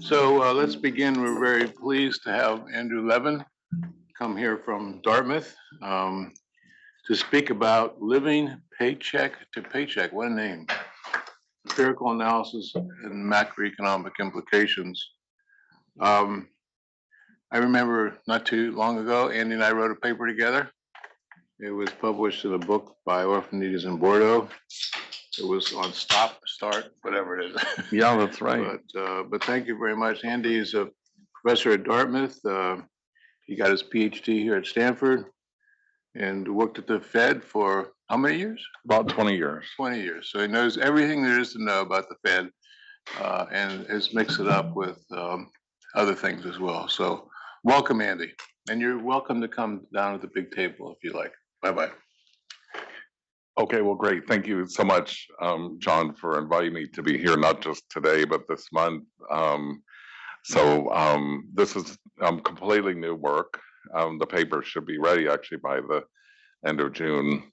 So let's begin. We're very pleased to have Andrew Levin come here from Dartmouth to speak about living paycheck to paycheck. What a name. Empirical analysis and macroeconomic implications. I remember not too long ago, Andy and I wrote a paper together. It was published in a book by Orphanides in Bordo. It was on stop, start, whatever it is. Yeah, that's right. But thank you very much. Andy is a professor at Dartmouth. He got his PhD here at Stanford and worked at the Fed for how many years? About 20 years. 20 years. So he knows everything there is to know about the Fed and has mixed it up with other things as well. So welcome, Andy. And you're welcome to come down to the big table if you like. Bye-bye. Okay, well, great. Thank you so much, John, for inviting me to be here, not just today, but this month. This is completely new work. The paper should be ready actually by the end of June.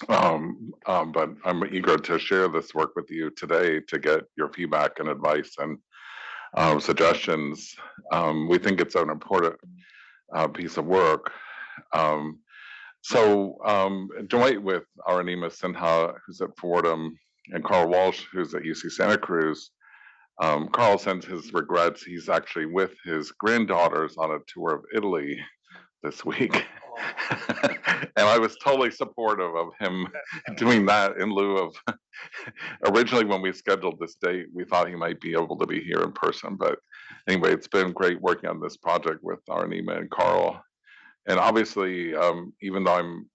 But I'm eager to share this work with you today to get your feedback and advice and suggestions. We think it's an important piece of work. Joint with Arunima Sinha, who's at Fordham, and Walsh, who's at UC Santa Cruz. Carl sends his regrets. He's actually with his granddaughters on a tour of Italy this week. And I was totally supportive of him doing that in lieu of, originally when we scheduled this date, we thought he might be able to be here in person. But anyway, it's been great working on this project with Arunima and Carl. And obviously, even though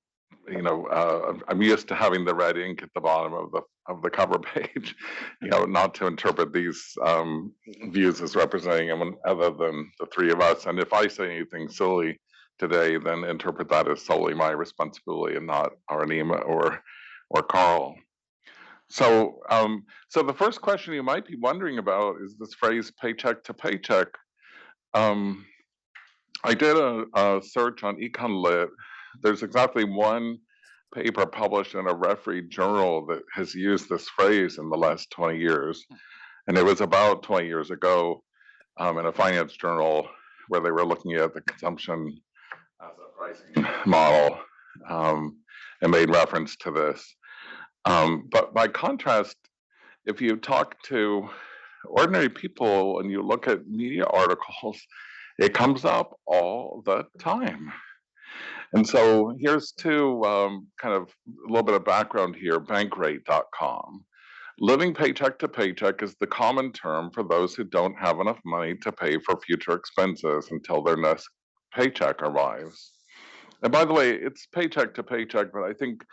I'm used to having the red ink at the bottom of the cover page, not to interpret these views as representing anyone other than the three of us. And if I say anything silly today, then interpret that as solely my responsibility and not Arunima or Carl. So the first question you might be wondering about is this phrase "paycheck to paycheck." I did a search on EconLit. There's exactly one paper published in a refereed journal that has used this phrase in the last 20 years. And it was about 20 years ago in a finance journal where they were looking at the consumption as a pricing model and made reference to this. But by contrast, if you talk to ordinary people and you look at media articles, it comes up all the time. And so here's kind of a little bit of background here, bankrate.com. Living paycheck to paycheck is the common term for those who don't have enough money to pay for future expenses until their next paycheck arrives. And by the way, it's paycheck to paycheck, but I think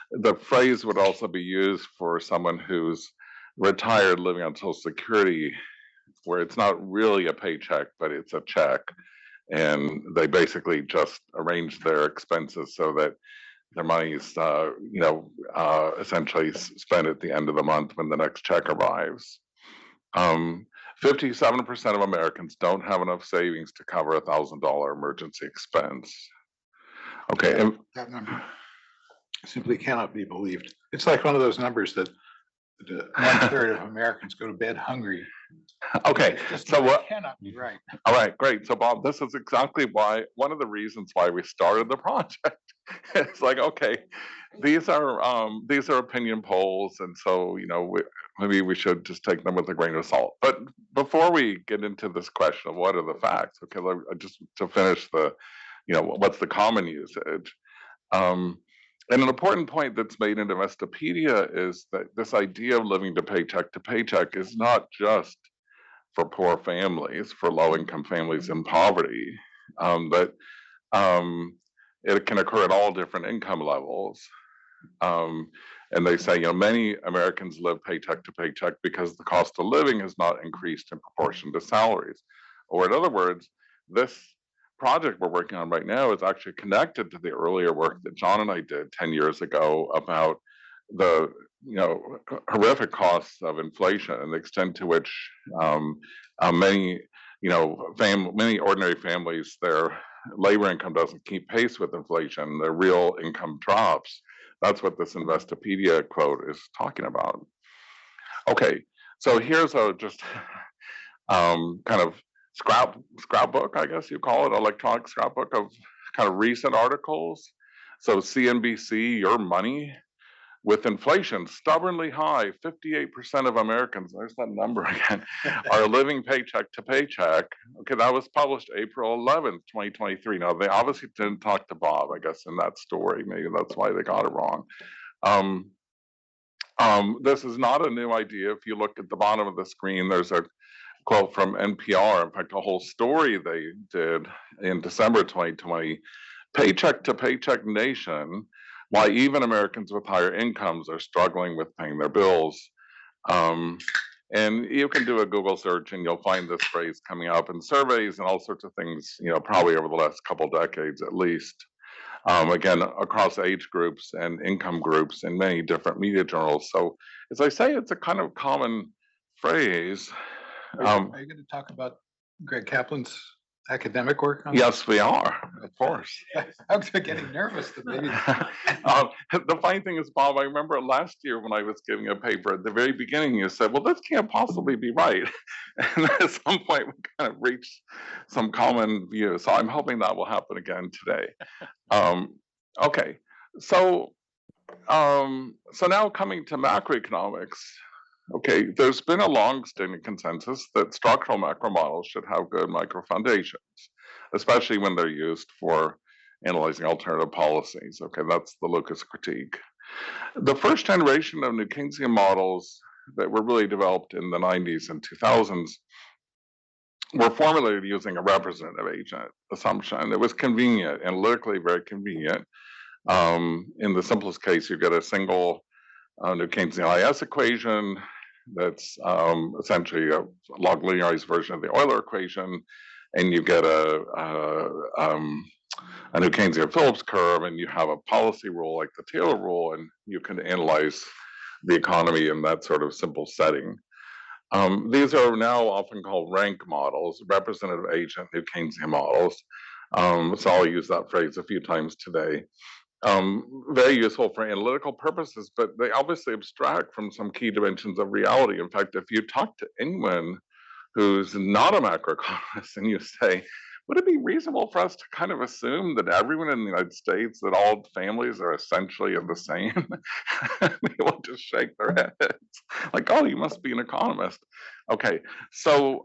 the phrase would also be used for someone who's retired living on Social Security, where it's not really a paycheck, but it's a check. And they basically just arrange their expenses so that their money is, essentially spent at the end of the month when the next check arrives. 57% of Americans don't have enough savings to cover a $1,000 emergency expense. Okay. And that number simply cannot be believed. It's like one of those numbers that 1/3 of Americans go to bed hungry. Okay, so what cannot be right. All right, great. So Bob, this is exactly why, one of the reasons why we started the project. It's like, okay, these are opinion polls, and so maybe we should just take them with a grain of salt. But before we get into this question of what are the facts, okay, just to finish the, what's the common usage. And an important point that's made in Investopedia is that this idea of living to paycheck is not just for poor families, for low-income families in poverty, but it can occur at all different income levels. And they say, many Americans live paycheck to paycheck because the cost of living has not increased in proportion to salaries. Or in other words, this project we're working on right now is actually connected to the earlier work that John and I did 10 years ago about the horrific costs of inflation and the extent to which many ordinary families, their labor income doesn't keep pace with inflation, their real income drops. That's what this Investopedia quote is talking about. Okay, so here's just kind of scrapbook, I guess you call it, electronic scrapbook of kind of recent articles. So CNBC, Your Money, with inflation stubbornly high, 58% of Americans, there's that number again, are living paycheck to paycheck. Okay, that was published April 11th, 2023. Now, they obviously didn't talk to Bob, I guess, in that story. Maybe that's why they got it wrong. This is not a new idea. If you look at the bottom of the screen, there's a quote from NPR. In fact, a whole story they did in December 2020, Paycheck to Paycheck Nation, why even Americans with higher incomes are struggling with paying their bills. And you can do a Google search and you'll find this phrase coming up in surveys and all sorts of things, probably over the last couple decades at least. Again, across age groups and income groups in many different media journals. So as I say, it's a kind of common phrase. Are you going to talk about Greg Kaplan's academic work on Yes, we are, of course. I was getting nervous that maybe. The funny thing is, Bob, I remember last year when I was giving a paper at the very beginning, you said, well, this can't possibly be right. And at some point, we kind of reached some common view. So I'm hoping that will happen again today. Okay, so now coming to macroeconomics. Okay, there's been a long-standing consensus that structural macro models should have good micro foundations, especially when they're used for analyzing alternative policies. Okay, that's the Lucas critique. The first generation of New Keynesian models that were really developed in the 90s and 2000s were formulated using a representative agent assumption. It was convenient, analytically very convenient. In the simplest case, you get a single New Keynesian IS equation that's essentially a log linearized version of the Euler equation, and you get a New Keynesian Phillips curve, and you have a policy rule like the Taylor rule, and you can analyze the economy in that sort of simple setting. These are now often called rank models, representative agent New Keynesian models. So I'll use that phrase a few times today. Very useful for analytical purposes, but they obviously abstract from some key dimensions of reality. In fact, if you talk to anyone who's not a macroeconomist and you say, would it be reasonable for us to kind of assume that everyone in the United States, that all families are essentially the same? They will just shake their heads like, oh, you must be an economist. Okay, so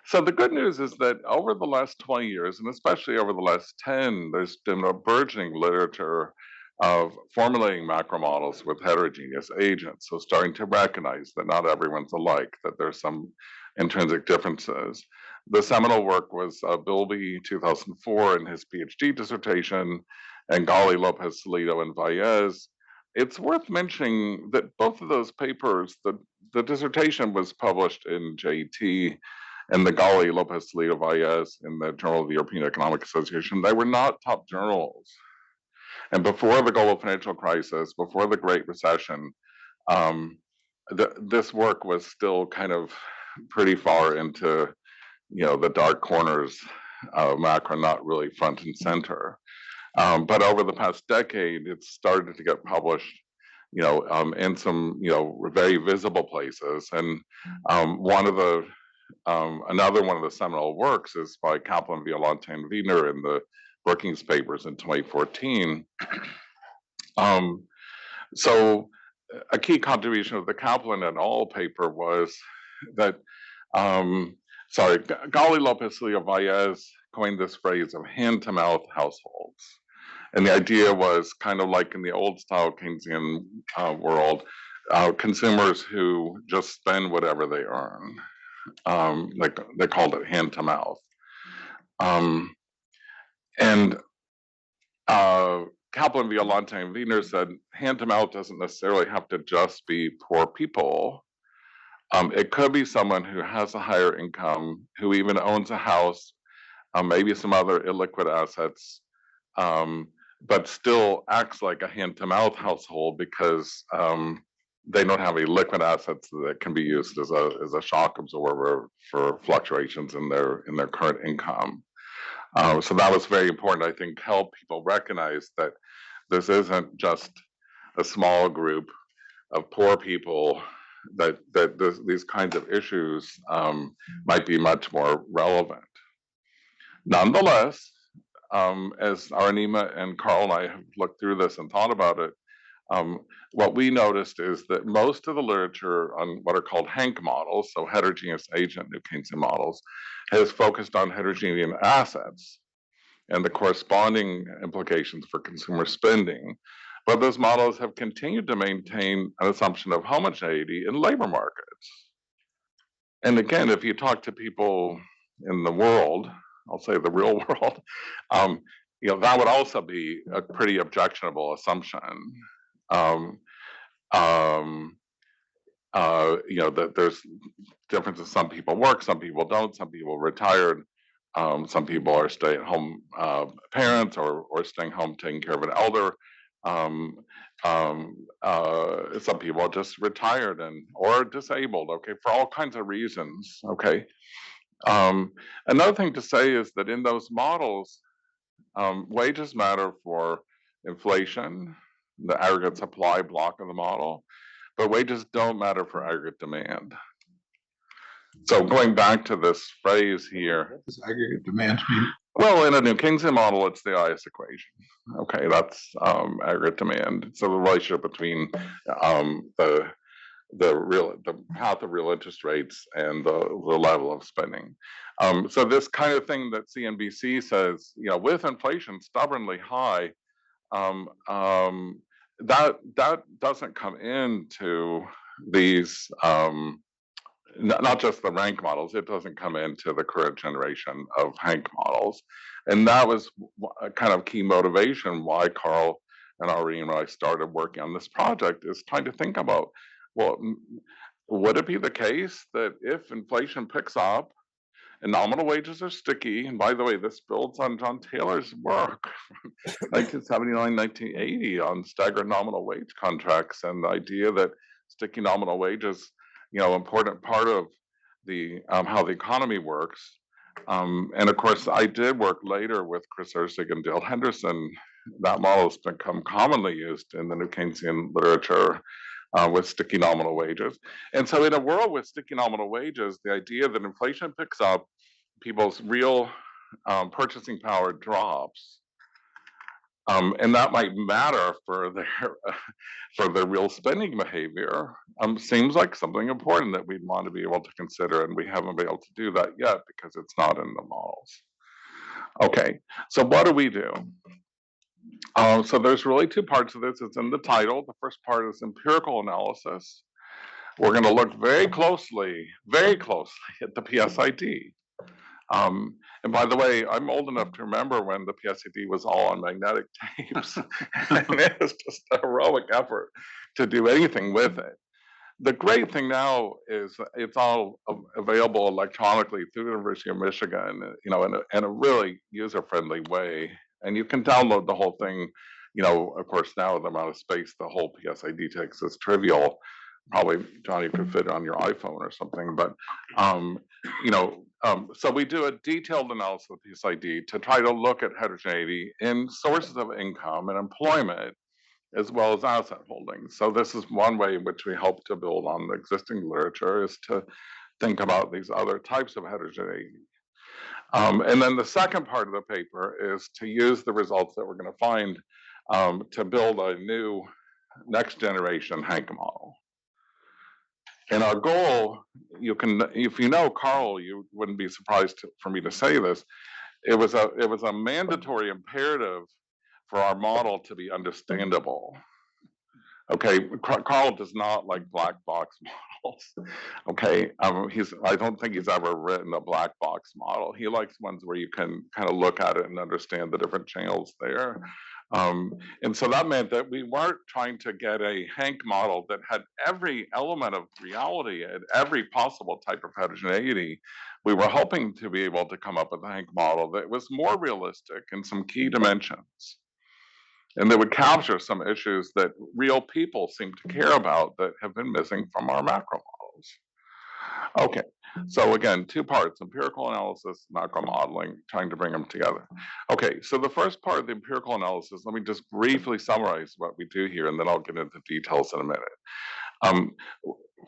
so the good news is that over the last 20 years, and especially over the last 10, there's been a burgeoning literature of formulating macro models with heterogeneous agents. So starting to recognize that not everyone's alike, that there's some intrinsic differences. The seminal work was Bilby 2004 in his PhD dissertation, and Gali, Lopez, Salido, and Valles. It's worth mentioning that both of those papers, the dissertation was published in JT, and the Gali, Lopez, Salido, Valles in the Journal of the European Economic Association. They were not top journals. And before the global financial crisis, before the Great Recession, this work was still kind of pretty far into, the dark corners of macro, not really front and center. But over the past decade, it's started to get published, in some, very visible places. And another one of the seminal works is by Kaplan, Violante, and Wiener in the Brookings papers in 2014. So a key contribution of the Kaplan et al. Paper was that, Gali, Lopez, Salido, Valles coined this phrase of hand-to-mouth households. And the idea was kind of like in the old style Keynesian world, consumers who just spend whatever they earn. Like they called it hand to mouth. And Kaplan, Violante, and Wiener said hand to mouth doesn't necessarily have to just be poor people. It could be someone who has a higher income, who even owns a house, maybe some other illiquid assets, but still acts like a hand to mouth household because they don't have any liquid assets that can be used as a shock absorber for fluctuations in their current income. So that was very important, I think, help people recognize that this isn't just a small group of poor people these kinds of issues might be much more relevant. Nonetheless, as Arunima and Carl and I have looked through this and thought about it, what we noticed is that most of the literature on what are called Hank models, so heterogeneous agent New Keynesian models, has focused on heterogeneous assets and the corresponding implications for consumer spending. But those models have continued to maintain an assumption of homogeneity in labor markets. And again, if you talk to people in the world, I'll say the real world, that would also be a pretty objectionable assumption. That there's differences. Some people work, some people don't, some people retired, some people are stay-at-home parents or staying home taking care of an elder. Some people are just retired or disabled, okay, for all kinds of reasons, okay. Another thing to say is that in those models, wages matter for inflation, the aggregate supply block of the model, but wages don't matter for aggregate demand. So going back to this phrase here. What does aggregate demand mean? Well, in a New Keynesian model, it's the IS equation. Okay, that's aggregate demand. So the relationship between the path of real interest rates and the level of spending. So this kind of thing that CNBC says, with inflation stubbornly high, that doesn't come into these, not just the rank models, it doesn't come into the current generation of Hank models. And that was a kind of key motivation why Carl and Arunima and I started working on this project, is trying to think about, well, would it be the case that if inflation picks up and nominal wages are sticky, and by the way, this builds on John Taylor's work, 1979, 1980 on staggered nominal wage contracts, and the idea that sticky nominal wages, important part of the how the economy works. And of course, I did work later with Chris Ursig and Dale Henderson. That model has become commonly used in the New Keynesian literature with sticky nominal wages. And so in a world with sticky nominal wages, the idea that inflation picks up, people's real purchasing power drops, and that might matter for their real spending behavior, seems like something important that we'd want to be able to consider, and we haven't been able to do that yet because it's not in the models. Okay, so what do we do? So there's really two parts of this. It's in the title. The first part is empirical analysis. We're going to look very closely at the PSID. And by the way, I'm old enough to remember when the PSID was all on magnetic tapes. And it was just a heroic effort to do anything with it. The great thing now is it's all available electronically through the University of Michigan, in a really user-friendly way. And you can download the whole thing. Of course, now the amount of space the whole PSID takes is trivial. Probably, John, you could fit it on your iPhone or something. But, so we do a detailed analysis of PSID to try to look at heterogeneity in sources of income and employment, as well as asset holdings. So this is one way in which we hope to build on the existing literature, is to think about these other types of heterogeneity. And then the second part of the paper is to use the results that we're going to find to build a new next generation Hank model. And our goal, if you know Carl, you wouldn't be surprised for me to say this. It was a mandatory imperative for our model to be understandable. Okay, Carl does not like black box models. Okay, I don't think he's ever written a black box model. He likes ones where you can kind of look at it and understand the different channels there. And so that meant that we weren't trying to get a Hank model that had every element of reality and every possible type of heterogeneity. We were hoping to be able to come up with a Hank model that was more realistic in some key dimensions, and that would capture some issues that real people seem to care about that have been missing from our macro models. Okay, so again, two parts: empirical analysis, macro modeling, trying to bring them together. Okay, so the first part of the empirical analysis, let me just briefly summarize what we do here, and then I'll get into details in a minute.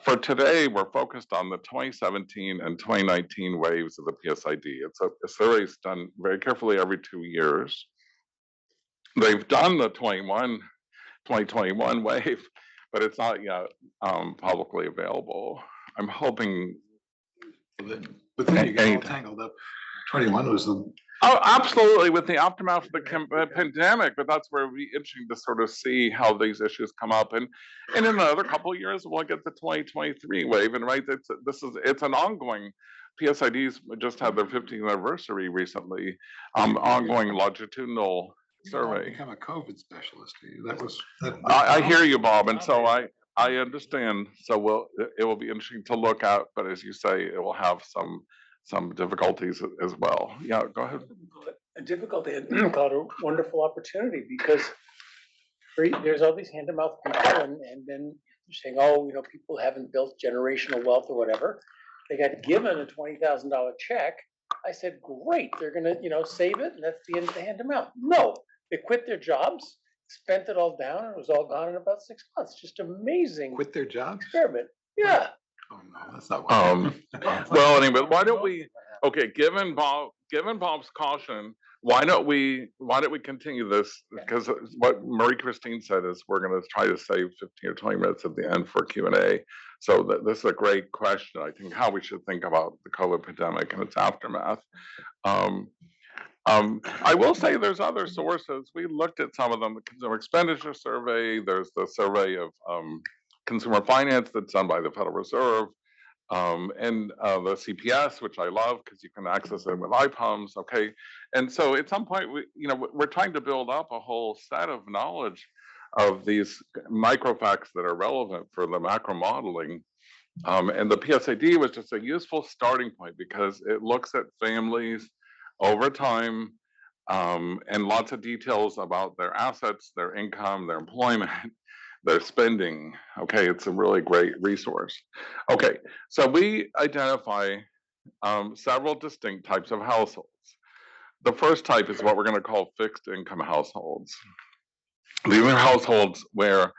for today, we're focused on the 2017 and 2019 waves of the PSID. It's a survey done very carefully every 2 years. They've done the 2021 wave, but it's not yet publicly available. I'm hoping. But then you get all tangled up. 21 was the. Oh, absolutely, with the aftermath of the pandemic, but that's where it'll be interesting to sort of see how these issues come up. And in another couple of years, we'll get the 2023 wave. And right, it's an ongoing. PSIDs just had their 15th anniversary recently, ongoing longitudinal survey. Become a COVID specialist. I hear you, Bob, and so I understand. So it will be interesting to look at, but as you say, it will have some difficulties as well. Yeah, go ahead. A difficulty, and called a wonderful opportunity, because there's all these hand-to-mouth people, and then you're saying, oh, people haven't built generational wealth or whatever. They got given a $20,000 check. I said, great, they're gonna, save it, and that's the end of the hand-to-mouth. No, they quit their jobs, spent it all down, and it was all gone in about 6 months. Just amazing. Quit their jobs? Experiment. Yeah. Oh no, that's not what. Well, anyway, why don't we? Okay, given Bob's caution, why don't we continue this? Because what Marie Christine said is we're going to try to save 15 or 20 minutes at the end for Q&A. So this is a great question. I think how we should think about the COVID pandemic and its aftermath. I will say there's other sources. We looked at some of them. The Consumer Expenditure Survey. There's the survey of consumer finance that's done by the Federal Reserve, and the CPS, which I love because you can access it with iPhones. Okay, and so at some point, we're trying to build up a whole set of knowledge of these micro facts that are relevant for the macro modeling. And the PSID was just a useful starting point because it looks at families over time, and lots of details about their assets, their income, their employment, their spending. Okay, it's a really great resource. Okay, so we identify several distinct types of households. The first type is what we're going to call fixed income households. These are households where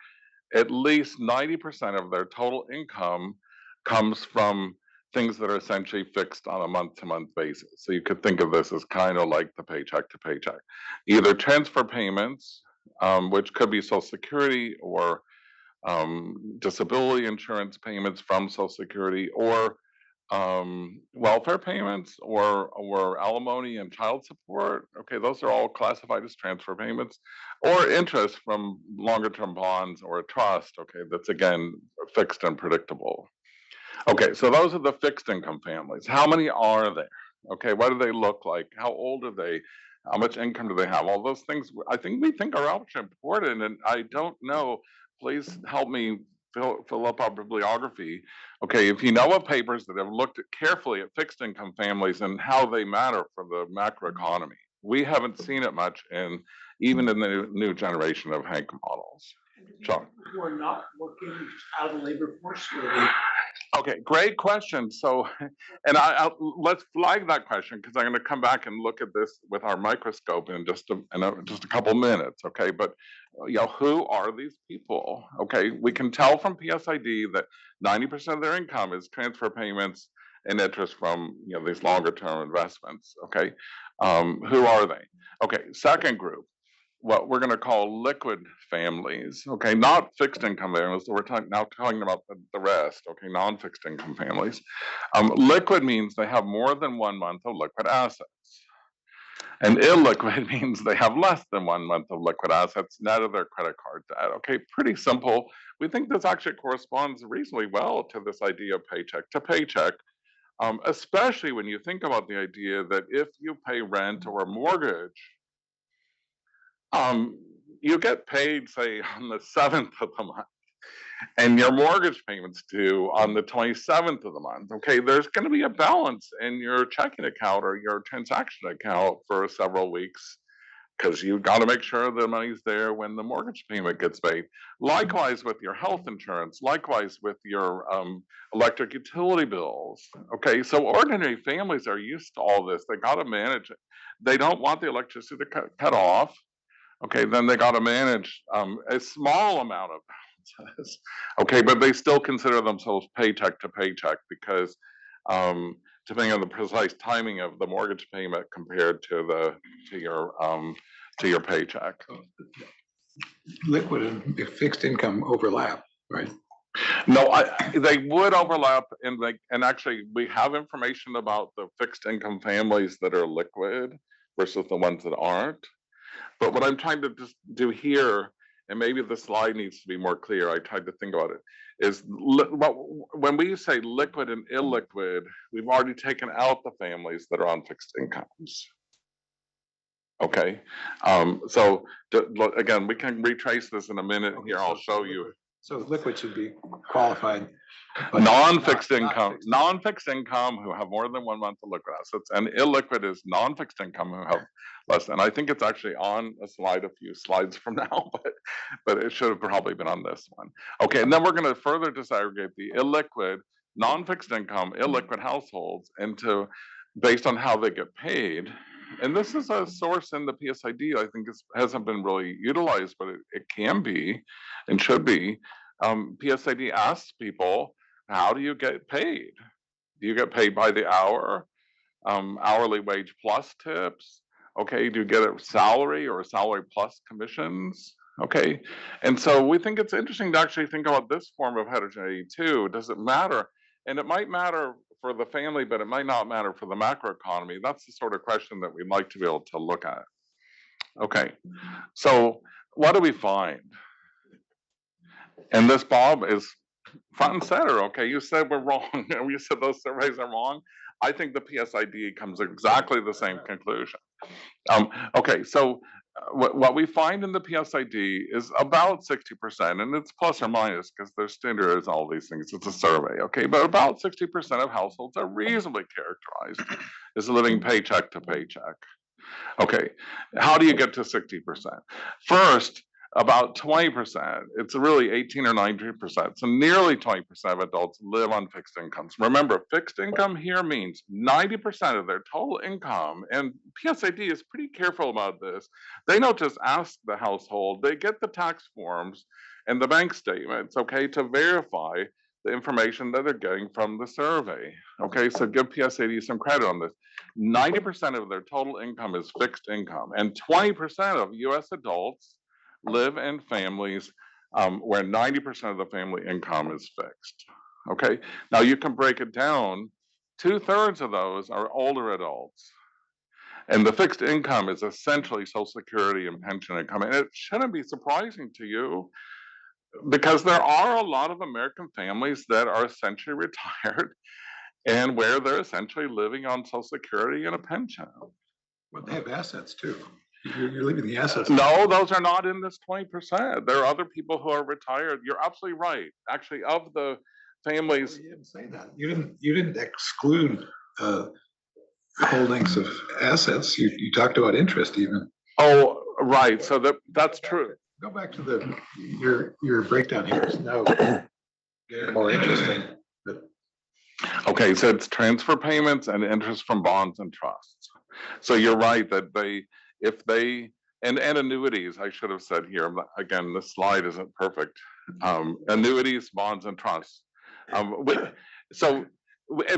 at least 90% of their total income comes from things that are essentially fixed on a month-to-month basis. So you could think of this as kind of like the paycheck to paycheck. Either transfer payments, which could be Social Security or disability insurance payments from Social Security, or welfare payments, or alimony and child support. Okay, those are all classified as transfer payments, or interest from longer-term bonds or a trust. Okay, that's again fixed and predictable. Okay, so those are the fixed income families. How many are there? Okay, what do they look like? How old are they? How much income do they have? All those things I think we think are ultra important, and I don't know. Please help me fill up our bibliography. Okay, if you know of papers that have looked carefully at fixed income families and how they matter for the macroeconomy, we haven't seen it much even in the new generation of Hank models. John. Who are not working out of the labor force? Okay, great question. So, and let's flag that question because I'm going to come back and look at this with our microscope in just a couple minutes. Okay, but who are these people? Okay, we can tell from PSID that 90% of their income is transfer payments and interest from these longer term investments. Okay, who are they? Okay, second group, what we're going to call liquid families. Okay, not fixed income families. So we're now talking about the rest. Okay, non-fixed income families. Liquid means they have more than 1 month of liquid assets. And illiquid means they have less than 1 month of liquid assets net of their credit card debt. Okay, pretty simple. We think this actually corresponds reasonably well to this idea of paycheck to paycheck, especially when you think about the idea that if you pay rent or a mortgage, you get paid, say, on the 7th of the month, and your mortgage payments due on the 27th of the month. Okay, there's going to be a balance in your checking account or your transaction account for several weeks because you've got to make sure the money's there when the mortgage payment gets paid. Likewise with your health insurance, likewise with your electric utility bills. Okay, so ordinary families are used to all this. They got to manage it. They don't want the electricity to cut off. Okay, then they got to manage a small amount of balance. balances. Okay, but they still consider themselves paycheck to paycheck because depending on the precise timing of the mortgage payment compared to your paycheck. Liquid and fixed income overlap, right? No, they would overlap, and actually we have information about the fixed income families that are liquid versus the ones that aren't. But what I'm trying to just do here, and maybe the slide needs to be more clear, I tried to think about it, is when we say liquid and illiquid, we've already taken out the families that are on fixed incomes. Okay, so again, we can retrace this in a minute here. I'll show you. So liquid should be qualified. Non-fixed income who have more than 1 month of liquid assets, and illiquid is non-fixed income who have less. And I think it's actually on a slide a few slides from now, but it should have probably been on this one. Okay, and then we're going to further disaggregate the illiquid, non-fixed income, illiquid households into based on how they get paid. And this is a source in the PSID. I think it hasn't been really utilized, but it can be and should be. PSID asks people, how do you get paid? Do you get paid by the hour? Hourly wage plus tips? Okay, do you get a salary or a salary plus commissions? Okay, and so we think it's interesting to actually think about this form of heterogeneity too. Does it matter? And it might matter for the family, but it might not matter for the macroeconomy. That's the sort of question that we'd like to be able to look at. Okay, so what do we find? And this, Bob, is front and center. Okay, you said we're wrong, and you said those surveys are wrong. I think the PSID comes to exactly the same conclusion. Okay, so what we find in the PSID is about 60%, and it's plus or minus because there's standards, all these things. It's a survey, okay, but about 60% of households are reasonably characterized as living paycheck to paycheck. Okay, how do you get to 60%? First, about 20%, it's really 18 or 19%, so nearly 20% of adults live on fixed incomes. Remember, fixed income here means 90% of their total income, and PSID is pretty careful about this. They don't just ask the household, they get the tax forms and the bank statements, okay, to verify the information that they're getting from the survey. Okay, so give PSID some credit on this. 90% of their total income is fixed income, and 20% of US adults live in families where 90% of the family income is fixed. Okay, now you can break it down. 2/3 of those are older adults. And the fixed income is essentially Social Security and pension income. And it shouldn't be surprising to you because there are a lot of American families that are essentially retired and where they're essentially living on Social Security and a pension. Well, they have assets too. You're leaving the assets. No, those are not in this 20%. There are other people who are retired. You're absolutely right. Actually, of the families. Well, you didn't say that. You didn't exclude holdings of assets. You talked about interest even. Oh, right. So that's true. Go back to your breakdown here. It's now getting more interesting. But okay, so it's transfer payments and interest from bonds and trusts. So you're right that and annuities, I should have said here, again, this slide isn't perfect. Annuities, bonds, and trusts. And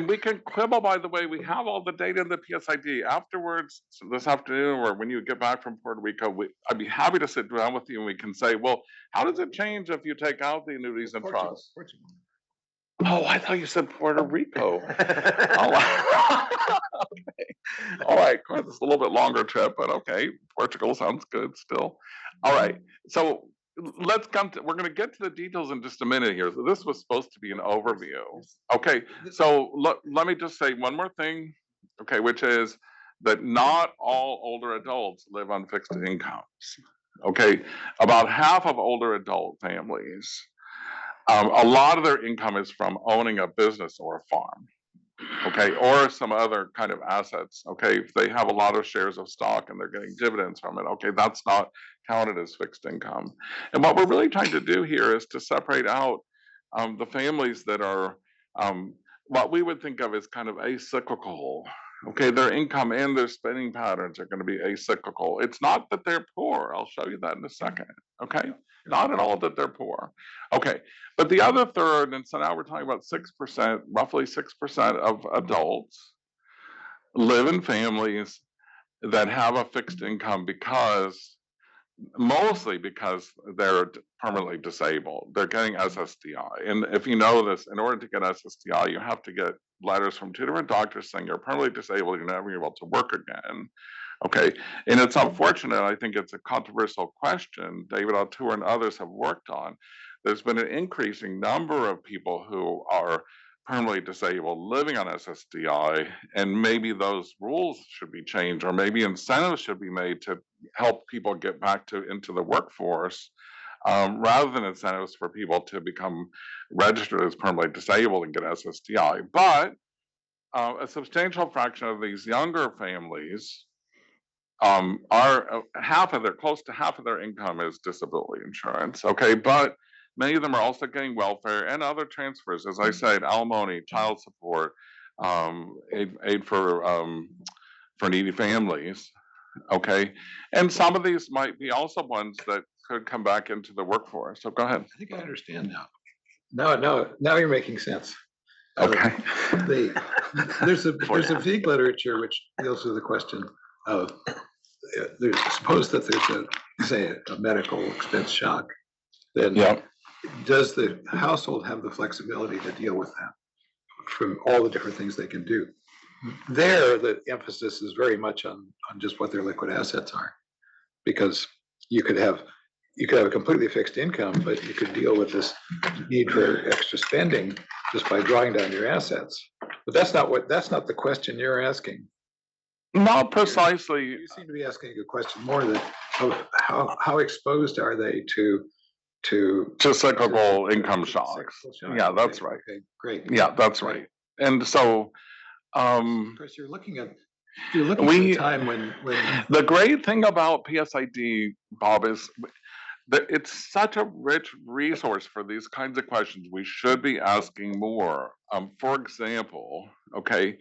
we can quibble, by the way, we have all the data in the PSID. Afterwards, this afternoon, or when you get back from Puerto Rico, I'd be happy to sit down with you and we can say, well, how does it change if you take out the annuities and trusts? Oh, I thought you said Puerto Rico. Okay. All right, it's a little bit longer trip, but okay. Portugal sounds good still. All right, so let's we're going to get to the details in just a minute here. So this was supposed to be an overview. Okay, so let me just say one more thing, okay, which is that not all older adults live on fixed incomes. Okay, about half of older adult families, a lot of their income is from owning a business or a farm. Okay, or some other kind of assets. Okay, if they have a lot of shares of stock and they're getting dividends from it, okay, that's not counted as fixed income. And what we're really trying to do here is to separate out the families that are what we would think of as kind of acyclical. Okay, their income and their spending patterns are going to be acyclical. It's not that they're poor. I'll show you that in a second. Okay, not at all that they're poor. Okay, but the other third, and so now we're talking about 6%, roughly 6% of adults live in families that have a fixed income mostly because they're permanently disabled. They're getting SSDI. And if you know this, in order to get SSDI, you have to get letters from 2 different doctors saying you're permanently disabled, you're never able to work again. Okay, and it's unfortunate. I think it's a controversial question David O'Toole and others have worked on. There's been an increasing number of people who are permanently disabled living on SSDI, and maybe those rules should be changed, or maybe incentives should be made to help people get back into the workforce, rather than incentives for people to become registered as permanently disabled and get SSDI. But a substantial fraction of these younger families are close to half of their income is disability insurance. Okay, but many of them are also getting welfare and other transfers, as I said, alimony, child support, aid for needy families. Okay, and some of these might be also ones that could come back into the workforce. So go ahead. I think I understand now. Now you're making sense. Okay. There's a vague literature which deals with the question of suppose that there's a medical expense shock, then does the household have the flexibility to deal with that from all the different things they can do? There, the emphasis is very much on just what their liquid assets are, because you could have a completely fixed income, but you could deal with this need for extra spending just by drawing down your assets. But that's not the question you're asking. Not precisely. You seem to be asking a question more of how exposed are they to cyclical income shocks. Yeah, that's right. Okay, great. Yeah, that's right. And so, of course, you're looking at a time when the great thing about PSID, Bob, is that it's such a rich resource for these kinds of questions. We should be asking more. For example, okay,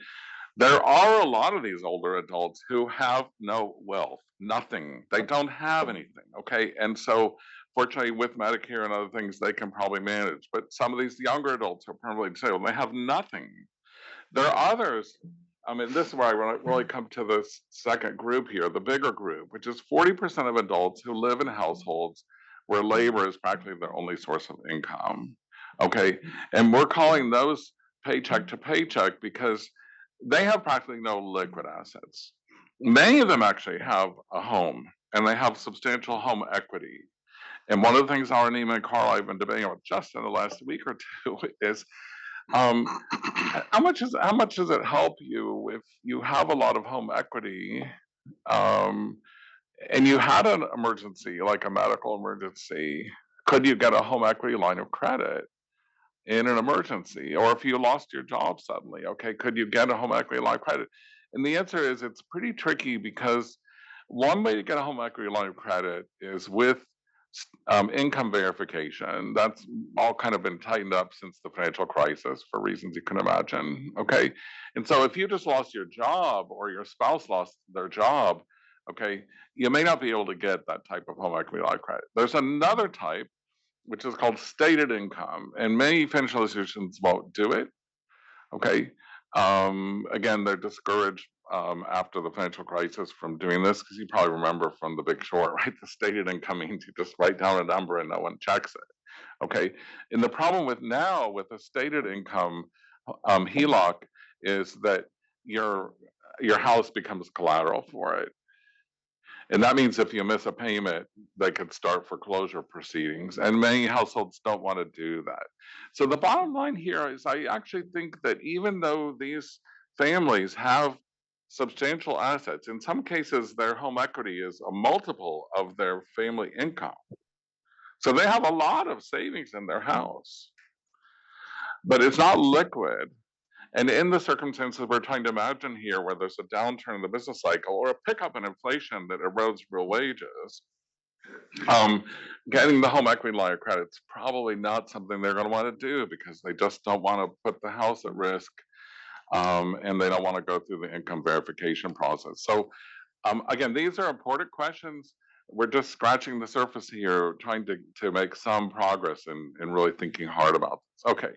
there are a lot of these older adults who have no wealth, nothing. They don't have anything, okay? And so, fortunately, with Medicare and other things, they can probably manage. But some of these younger adults who are permanently disabled, they have nothing. There are others. I mean, this is where I really come to this second group here, the bigger group, which is 40% of adults who live in households where labor is practically their only source of income, okay? And we're calling those paycheck to paycheck because they have practically no liquid assets. Many of them actually have a home, and they have substantial home equity. And one of the things Arunima and Carl have been debating about just in the last week or two is how much does it help you if you have a lot of home equity, and you had an emergency, like a medical emergency? Could you get a home equity line of credit in an emergency? Or if you lost your job suddenly, okay, could you get a home equity line of credit? And the answer is it's pretty tricky, because one way to get a home equity line of credit is with income verification. That's all kind of been tightened up since the financial crisis for reasons you can imagine, okay? And so if you just lost your job or your spouse lost their job, okay, you may not be able to get that type of home equity line of credit. There's another type, which is called stated income, and many financial institutions won't do it, okay? Again, they're discouraged after the financial crisis from doing this, because you probably remember from The Big Short, right? The stated income means you just write down a number and no one checks it, okay? And the problem with a stated income HELOC is that your house becomes collateral for it. And that means if you miss a payment, they could start foreclosure proceedings. And many households don't want to do that. So the bottom line here is I actually think that even though these families have substantial assets, in some cases, their home equity is a multiple of their family income. So they have a lot of savings in their house, but it's not liquid. And in the circumstances we're trying to imagine here, where there's a downturn in the business cycle or a pickup in inflation that erodes real wages, getting the home equity line of credit is probably not something they're going to want to do, because they just don't want to put the house at risk, and they don't want to go through the income verification process. So again, these are important questions. we're just scratching the surface here, trying to make some progress in really thinking hard about this. Okay.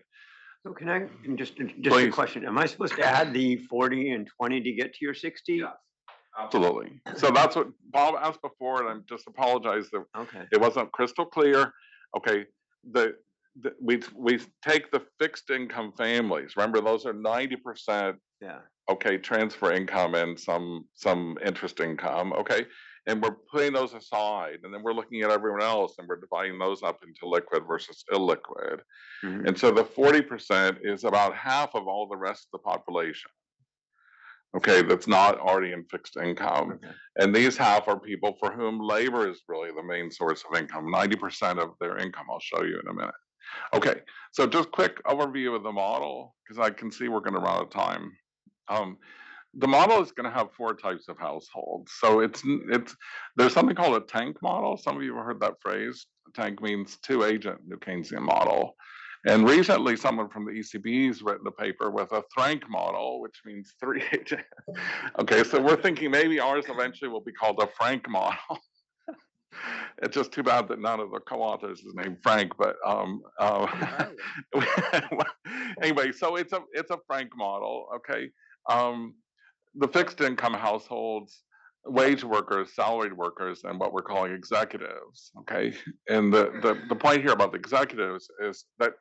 So can I, just a Please. question, am I supposed to add the 40 and 20 to get to your 60? Yes, absolutely. So that's what Bob asked before, and I just apologize that Okay. it wasn't crystal clear. Okay, we take the fixed income families. Remember, those are 90%. Yeah. Okay, transfer income and some interest income. Okay, and we're putting those aside, and then we're looking at everyone else, and we're dividing those up into liquid versus illiquid. Mhm. And so the 40% is about half of all the rest of the population. Okay, that's not already in fixed income. Okay. And these half are people for whom labor is really the main source of income, 90% of their income. I'll show you in a minute. Okay, so just quick overview of the model, because I can see we're going to run out of time. The model is going to have 4 types of households. So there's something called a tank model. Some of you have heard that phrase. A tank means 2-agent New Keynesian model. And recently, someone from the ECB has written a paper with a Frank model, which means 3-agent. Okay, so we're thinking maybe ours eventually will be called a Frank model. It's just too bad that none of the co-authors is named Frank, but anyway, so it's a Frank model. Okay. The fixed income households, wage workers, salaried workers, and what we're calling executives. Okay, and the point here about the executives is that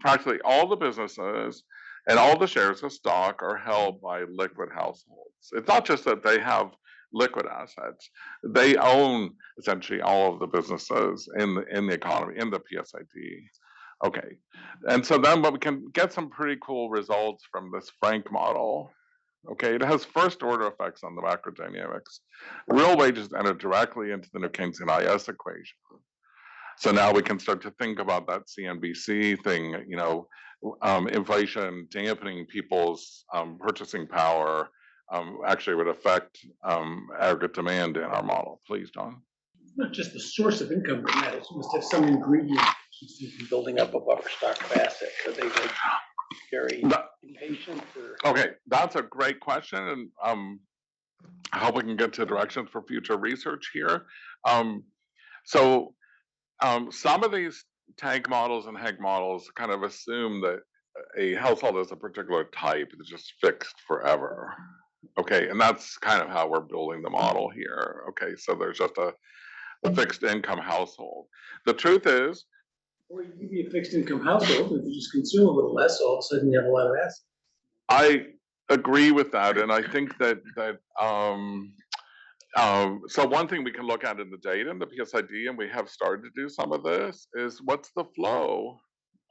practically all the businesses and all the shares of stock are held by liquid households. It's not just that they have liquid assets; they own essentially all of the businesses in the economy, in the PSID. Okay, and so then, but we can get some pretty cool results from this Frank model. Okay, it has first order effects on the macrodynamics. Real wages enter directly into the New Keynesian IS equation. So now we can start to think about that CNBC thing, inflation dampening people's purchasing power actually would affect aggregate demand in our model. Please, John. Not just the source of income from that, it must have some ingredient that keeps you from building up a buffer stock of assets. So they like very impatient or. Okay, that's a great question, and I hope we can get to directions for future research here. Some of these tank models and Hank models kind of assume that a household is a particular type that's just fixed forever. Okay, and that's kind of how we're building the model here. Okay, so there's just a fixed income household. The truth is, or you can be a fixed income household, if you just consume a little less, all of a sudden you have a lot of assets. I agree with that, and I think that so one thing we can look at in the data in the PSID, and we have started to do some of this, is what's the flow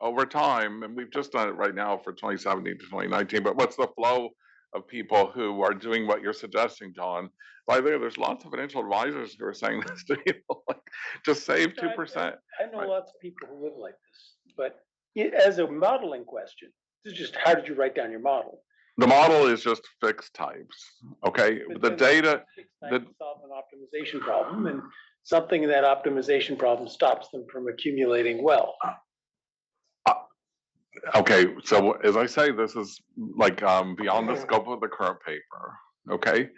over time, and we've just done it right now for 2017 to 2019, but what's the flow of people who are doing what you're suggesting, John? By the way, there's lots of financial advisors who are saying this to people, like, just save 2%. I know lots of people who live like this, but as a modeling question, this is just how did you write down your model? The model is just fixed types, okay? The data that solve an optimization problem, and something in that optimization problem stops them from accumulating wealth. Okay, so as I say, this is like beyond the scope of the current paper. Okay,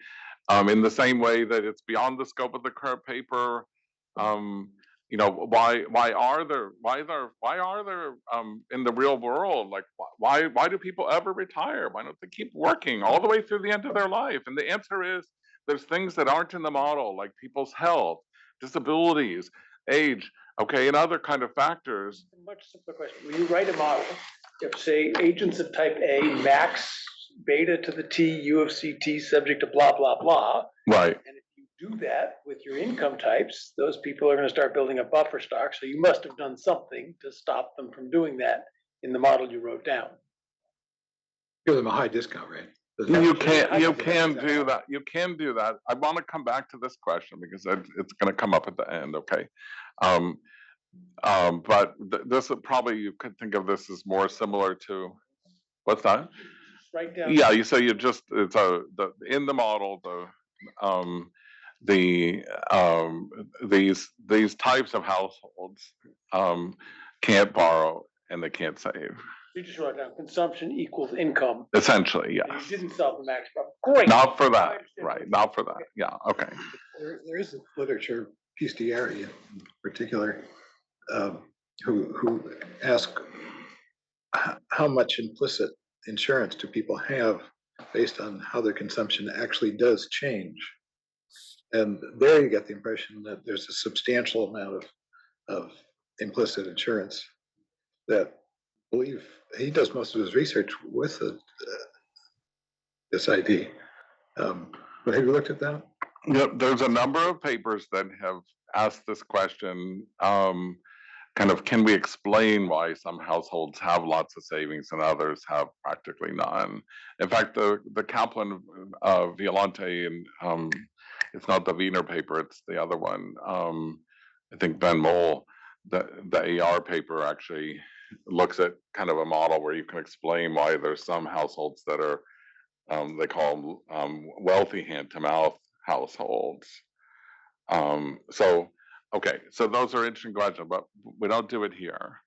in the same way that it's beyond the scope of the current paper. Why are there in the real world, like why do people ever retire? Why don't they keep working all the way through the end of their life? And the answer is there's things that aren't in the model, like people's health, disabilities, age, okay, and other kind of factors. Much simpler question. When you write a model, you have to say agents of type A, max beta to the T, U of CT, subject to blah, blah, blah. Right. And if you do that with your income types, those people are going to start building a buffer stock. So you must have done something to stop them from doing that in the model you wrote down. Give them a high discount rate. You can do that. You can do that. I want to come back to this question because it's going to come up at the end. Okay. But this would probably, you could think of this as more similar to, what's that? Write down. Yeah, you say in the model, these types of households can't borrow and they can't save. You just wrote down consumption equals income. Essentially, yes. And you didn't solve the max problem. Great. Not for that, right? Not for that. Yeah. Okay. There is literature Pistieri in particular, who ask how much implicit insurance do people have based on how their consumption actually does change. And there you get the impression that there's a substantial amount of implicit insurance that I believe he does most of his research with this ID. But have you looked at that? Yep, there's a number of papers that have asked this question, kind of, can we explain why some households have lots of savings and others have practically none? In fact, the Kaplan, Violante, and it's not the Wiener paper, it's the other one. I think Ben Moll, the AR paper actually looks at kind of a model where you can explain why there's some households that are, they call them wealthy hand-to-mouth households. Okay, so those are interesting questions, but we don't do it here.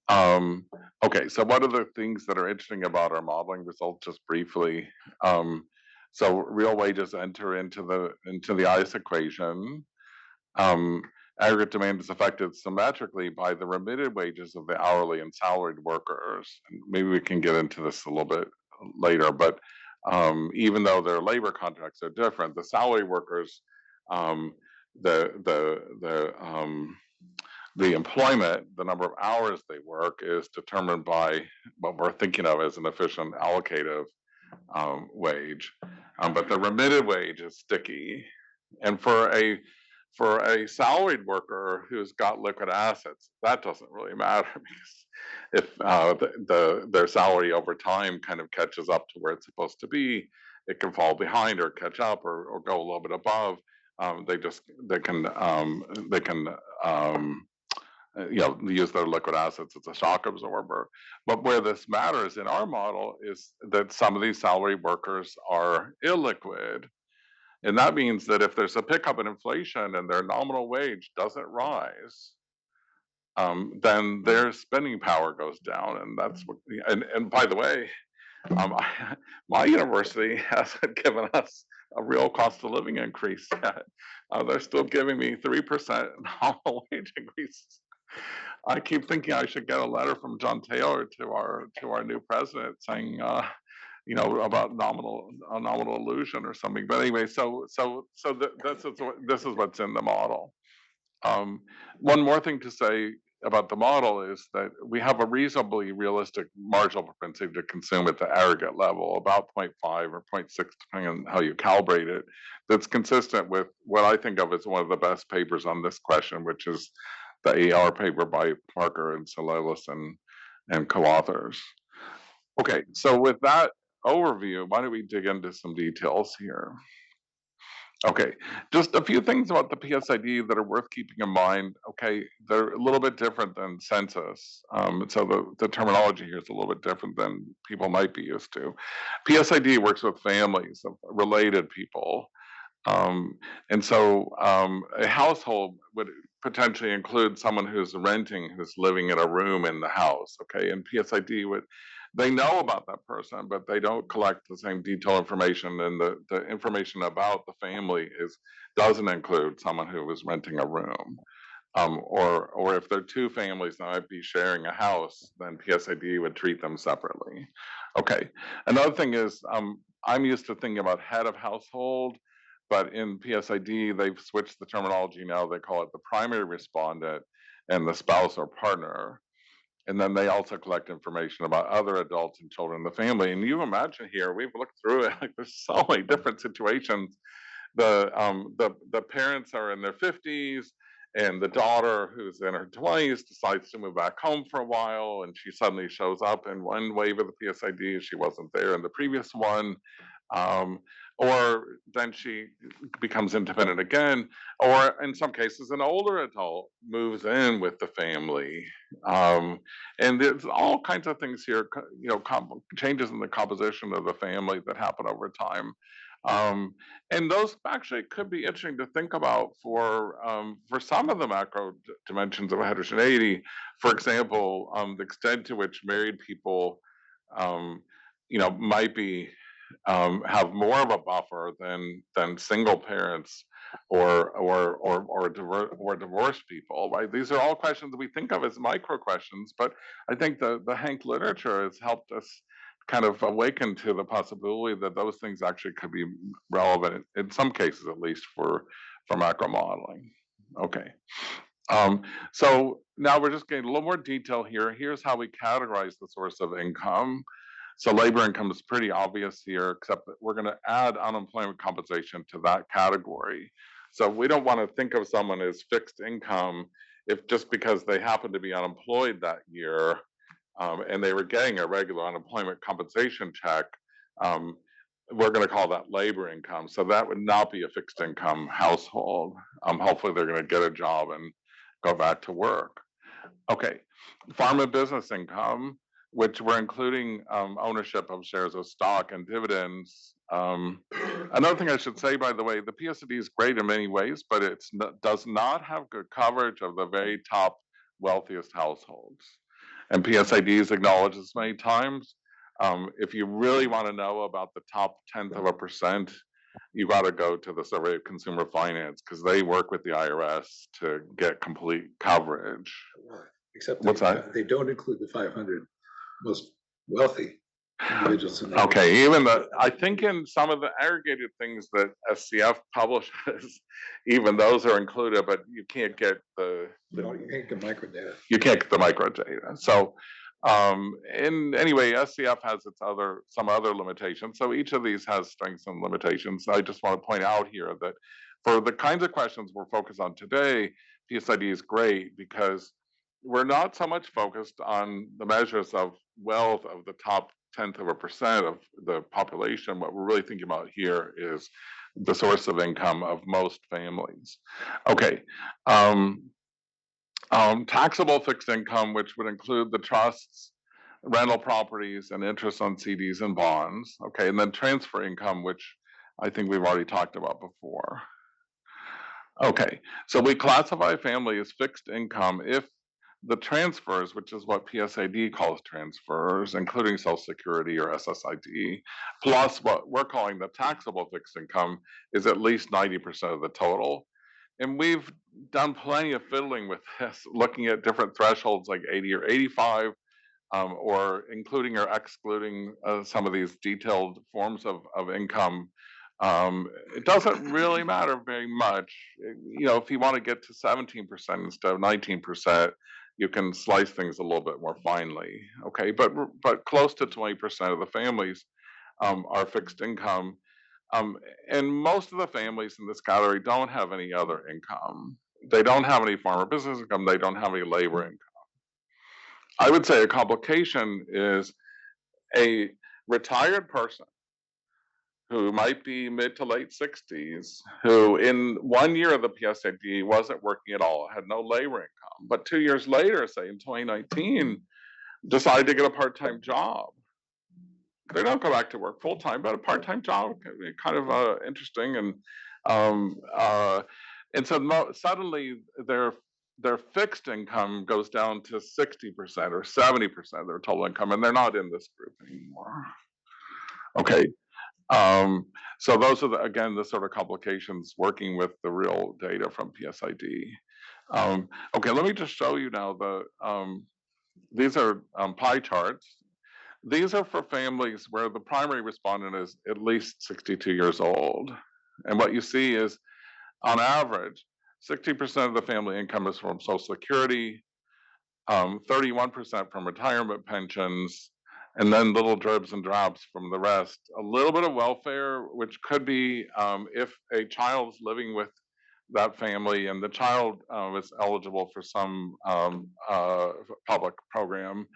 Okay, so what are the things that are interesting about our modeling results, just briefly? So real wages enter into the ICE equation. Aggregate demand is affected symmetrically by the remitted wages of the hourly and salaried workers. And maybe we can get into this a little bit later, but even though their labor contracts are different, the salary workers, the employment, the number of hours they work, is determined by what we're thinking of as an efficient allocative wage, but the remitted wage is sticky. And for a salaried worker who's got liquid assets, that doesn't really matter, because if their salary over time kind of catches up to where it's supposed to be, it can fall behind or catch up or go a little bit above. They can use their liquid assets as a shock absorber. But where this matters in our model is that some of these salary workers are illiquid. And that means that if there's a pickup in inflation and their nominal wage doesn't rise, then their spending power goes down. And that's what, and by the way, my university hasn't given us a real cost of living increase yet. They're still giving me 3% nominal wage increases. I keep thinking I should get a letter from John Taylor to our new president saying, about nominal illusion or something. But anyway, so this is what's in the model. One more thing to say about the model is that we have a reasonably realistic marginal propensity to consume at the aggregate level, about 0.5 or 0.6, depending on how you calibrate it. That's consistent with what I think of as one of the best papers on this question, which is the AR paper by Parker and Salelis and co-authors. Okay, so with that overview, why don't we dig into some details here? Okay, just a few things about the PSID that are worth keeping in mind. Okay, they're a little bit different than census. So the terminology here is a little bit different than people might be used to. PSID works with families of related people. And so a household would potentially include someone who's renting, who's living in a room in the house, okay? And PSID they know about that person, but they don't collect the same detailed information, and the information about the family doesn't include someone who was renting a room. Or if they're two families that might be sharing a house, then PSID would treat them separately. Okay, another thing is, I'm used to thinking about head of household, but in PSID, they've switched the terminology now. They call it the primary respondent and the spouse or partner. And then they also collect information about other adults and children in the family. And you imagine here, we've looked through it, like there's so many different situations. The parents are in their 50s, and the daughter, who's in her 20s, decides to move back home for a while, and she suddenly shows up in one wave of the PSID. She wasn't there in the previous one. Or then she becomes independent again, or in some cases, an older adult moves in with the family. And there's all kinds of things here, changes in the composition of the family that happen over time. And those actually could be interesting to think about for some of the macro dimensions of heterogeneity. For example, the extent to which married people, might be have more of a buffer than single parents or divorced people, right? These are all questions we think of as micro questions, but I think the Hank literature has helped us kind of awaken to the possibility that those things actually could be relevant in some cases, at least for macro modeling. Okay. So now we're just getting a little more detail here. Here's how we categorize the source of income. So labor income is pretty obvious here, except that we're going to add unemployment compensation to that category. So we don't want to think of someone as fixed income if just because they happen to be unemployed that year and they were getting a regular unemployment compensation check, we're going to call that labor income. So that would not be a fixed income household. Hopefully they're going to get a job and go back to work. Okay, farm and business income, which we're including ownership of shares of stock and dividends. Another thing I should say, by the way, the PSAD is great in many ways, but it does not have good coverage of the very top wealthiest households. And PSADs acknowledge this many times. If you really want to know about the top 0.1%, you got to go to the Survey of Consumer Finance because they work with the IRS to get complete coverage. Except What's that? They don't include the 500 most wealthy individuals. In Okay, even I think in some of the aggregated things that SCF publishes, even those are included, but you can't get you can't get microdata. You can't get the microdata. So anyway, SCF has some other limitations. So each of these has strengths and limitations. I just want to point out here that for the kinds of questions we're focused on today, PSID is great because we're not so much focused on the measures of wealth of the top 0.1% of the population. What we're really thinking about here is the source of income of most families. Okay. Taxable fixed income, which would include the trusts, rental properties, and interest on CDs and bonds. Okay, and then transfer income, which I think we've already talked about before. Okay, so we classify family as fixed income if the transfers, which is what PSAD calls transfers, including Social Security or SSID, plus what we're calling the taxable fixed income, is at least 90% of the total. And we've done plenty of fiddling with this, looking at different thresholds like 80 or 85, or including or excluding some of these detailed forms of income. It doesn't really matter very much. You know, if you want to get to 17% instead of 19%, you can slice things a little bit more finely. Okay, but close to 20% of the families are fixed income. And most of the families in this category don't have any other income. They don't have any farm or business income. They don't have any labor income. I would say a complication is a retired person who might be mid to late 60s, who in 1 year of the PSAD wasn't working at all, had no labor income, but 2 years later, say in 2019, decided to get a part-time job. They don't go back to work full-time, but a part-time job can be kind of interesting. And so suddenly their fixed income goes down to 60% or 70% of their total income, and they're not in this group anymore. Okay. So those are, again, the sort of complications working with the real data from PSID. Okay, let me just show you now these are pie charts. These are for families where the primary respondent is at least 62 years old. And what you see is, on average, 60% of the family income is from Social Security, 31% from retirement pensions, and then little dribs and drabs from the rest. A little bit of welfare, which could be if a child's living with that family and the child is eligible for some public program,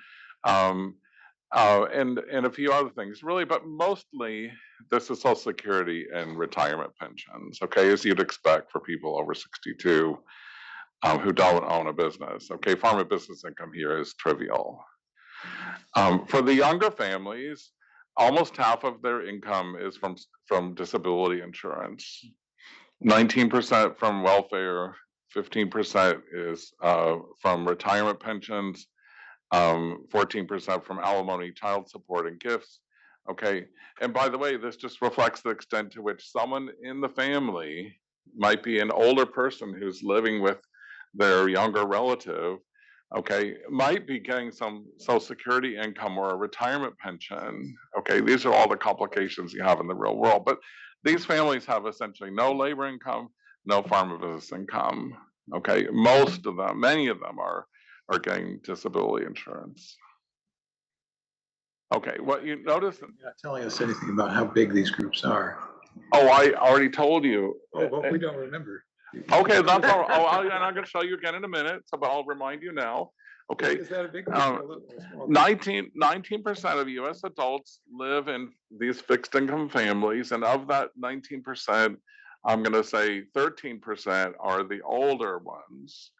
and a few other things, really, but mostly this is Social Security and retirement pensions, okay, as you'd expect for people over 62 who don't own a business. Okay, farm and business income here is trivial. For the younger families, almost half of their income is from disability insurance, 19% from welfare, 15% is from retirement pensions, 14% from alimony, child support, and gifts, Okay, and by the way, this just reflects the extent to which someone in the family might be an older person who's living with their younger relative, okay, might be getting some Social Security income or a retirement pension. Okay, these are all the complications you have in the real world. But these families have essentially no labor income, no farm or business income. Okay, most of them, many of them are getting disability insurance. Okay, what you notice. You're not telling us anything about how big these groups are. Oh, I already told you. Oh, well, we don't remember. Okay, that's all. Oh, I'm going to show you again in a minute, so but I'll remind you now. Okay. Is that a big group or a little small? 19% of US adults live in these fixed income families, and of that 19%, I'm going to say 13% are the older ones,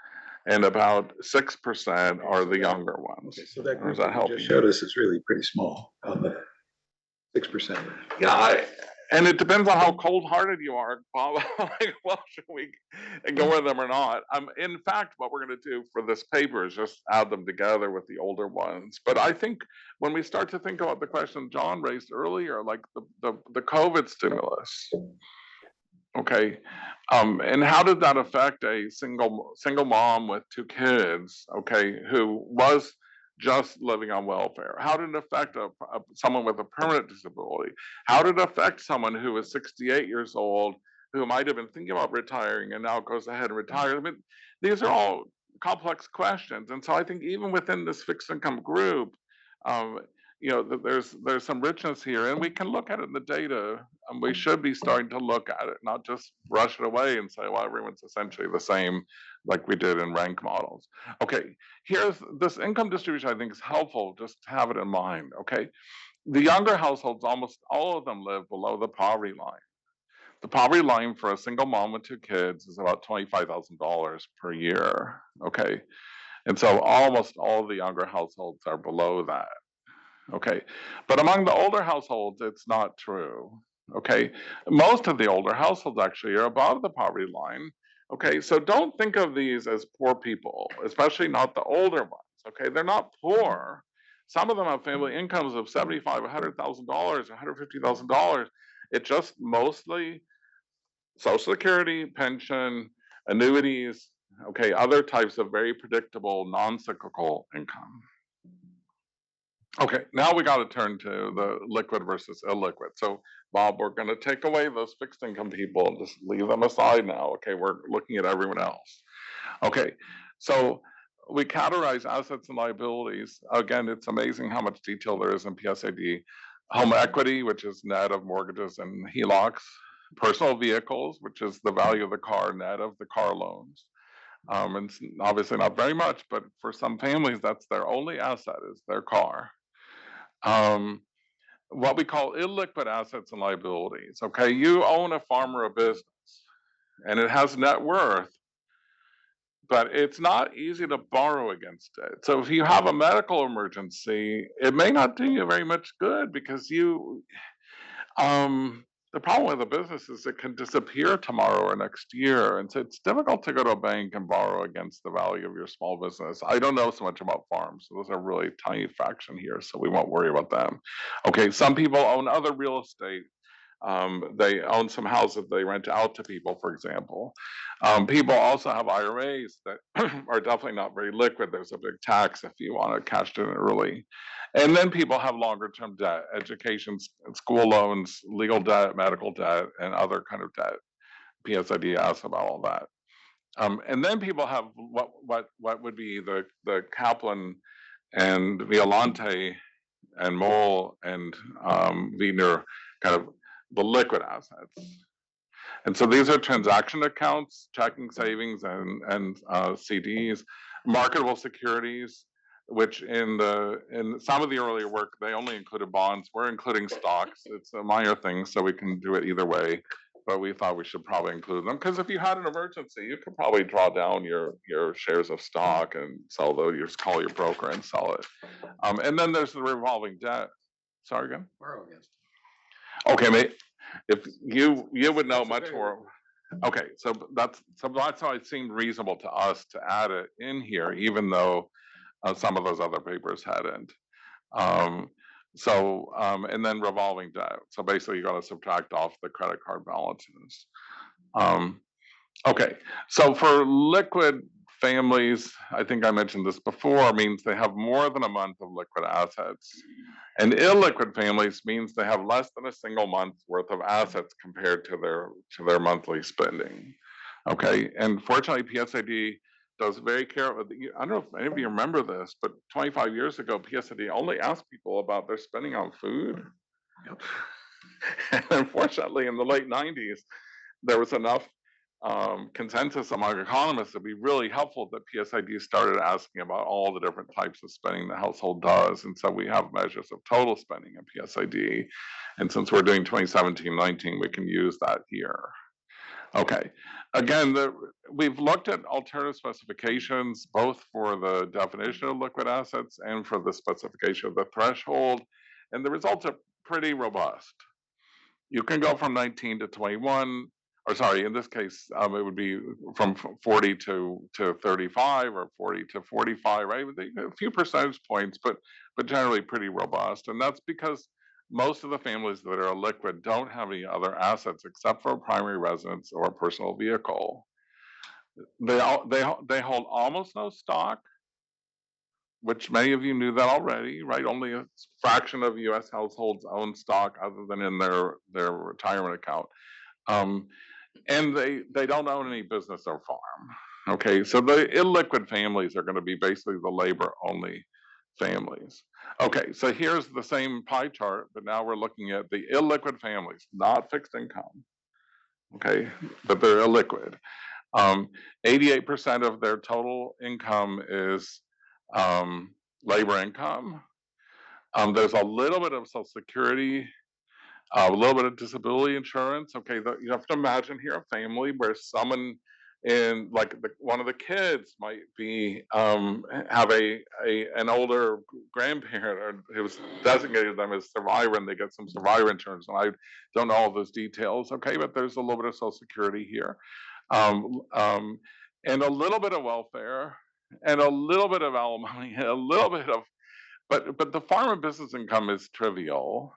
and about 6% are the younger ones. Okay, so that group that you just showed us is really pretty small, 6%. Yeah, and it depends on how cold-hearted you are, Bob. Like, well, should we ignore them or not? In fact, what we're going to do for this paper is just add them together with the older ones. But I think when we start to think about the question John raised earlier, like the COVID stimulus, okay, and how did that affect a single mom with 2 kids, okay, who was just living on welfare? How did it affect someone with a permanent disability? How did it affect someone who is 68 years old, who might have been thinking about retiring and now goes ahead and retires? I mean, these are all complex questions. And so I think even within this fixed income group, you know, there's some richness here, and we can look at it in the data, and we should be starting to look at it, not just brush it away and say, well, everyone's essentially the same, like we did in rank models. Okay, here's this income distribution. I think is helpful just to have it in mind. Okay, the younger households, almost all of them live below the poverty line. The poverty line for a single mom with 2 kids is about $25,000 per year. Okay, and so almost all of the younger households are below that. Okay, but among the older households, it's not true. Okay, most of the older households actually are above the poverty line. Okay, so don't think of these as poor people, especially not the older ones. Okay, they're not poor. Some of them have family incomes of $75,000, $100,000, $150,000. It's just mostly Social Security, pension, annuities, okay, other types of very predictable, non-cyclical income. Okay, now we got to turn to the liquid versus illiquid. So, Bob, we're going to take away those fixed income people and just leave them aside now. Okay, we're looking at everyone else. Okay, so we categorize assets and liabilities. Again, it's amazing how much detail there is in PSAD. Home equity, which is net of mortgages and HELOCs. Personal vehicles, which is the value of the car, net of the car loans. And it's obviously not very much, but for some families, that's their only asset is their car. What we call illiquid assets and liabilities. Okay, you own a farm or a business, and it has net worth, but it's not easy to borrow against it. So if you have a medical emergency, it may not do you very much good because the problem with a business is it can disappear tomorrow or next year. And so it's difficult to go to a bank and borrow against the value of your small business. I don't know so much about farms. So those are really tiny fraction here, so we won't worry about them. Okay, some people own other real estate. They own some houses they rent out to people, for example. People also have IRAs that are definitely not very liquid. There's a big tax if you want to cash it in early. And then people have longer term debt, education, school loans, legal debt, medical debt, and other kind of debt. PSID asks about all that. And then people have what would be the Kaplan and Violante and Moll and Wiener kind of the liquid assets. And so these are transaction accounts, checking, savings, and CDs, marketable securities, which in some of the earlier work, they only included bonds. We're including stocks. It's a minor thing, so we can do it either way. But we thought we should probably include them because if you had an emergency, you could probably draw down your shares of stock and sell those. You just call your broker and sell it. And then there's the revolving debt. Sorry again. Borrow against. Okay, mate. If you would know much more. Okay, so that's how it seemed reasonable to us to add it in here, even though some of those other papers hadn't. So, and then revolving debt. So basically, you got to subtract off the credit card balances. Okay, so for liquid families, I think I mentioned this before, means they have more than a month of liquid assets. And illiquid families means they have less than a single month's worth of assets compared to their monthly spending. Okay, and fortunately, PSID does very carefully. I don't know if any of you remember this, but 25 years ago, PSID only asked people about their spending on food. Yep. And unfortunately, in the late 90s, there was enough consensus among economists to be really helpful that PSID started asking about all the different types of spending the household does. And so we have measures of total spending in PSID. And since we're doing 2017-19, we can use that here. Okay, again, we've looked at alternative specifications, both for the definition of liquid assets and for the specification of the threshold. And the results are pretty robust. You can go from 19 to 21, or sorry, in this case, it would be from 40 to 35 or 40 to 45, right? A few percentage points, but generally pretty robust. And that's because most of the families that are liquid don't have any other assets except for a primary residence or a personal vehicle. They hold almost no stock, which many of you knew that already, right? Only a fraction of U.S. households own stock other than in their retirement account. And they don't own any business or farm. Okay, so the illiquid families are going to be basically the labor-only families. Okay, so here's the same pie chart, but now we're looking at the illiquid families, not fixed income. Okay, but they're illiquid. 88% of their total income is labor income. There's a little bit of Social Security, a little bit of disability insurance. Okay, you have to imagine here a family where someone in like one of the kids might be have an older grandparent or who's designated them as survivor, and they get some survivor insurance. And I don't know all those details. Okay, but there's a little bit of Social Security here, and a little bit of welfare, and a little bit of alimony, a little bit of, but the farm and business income is trivial.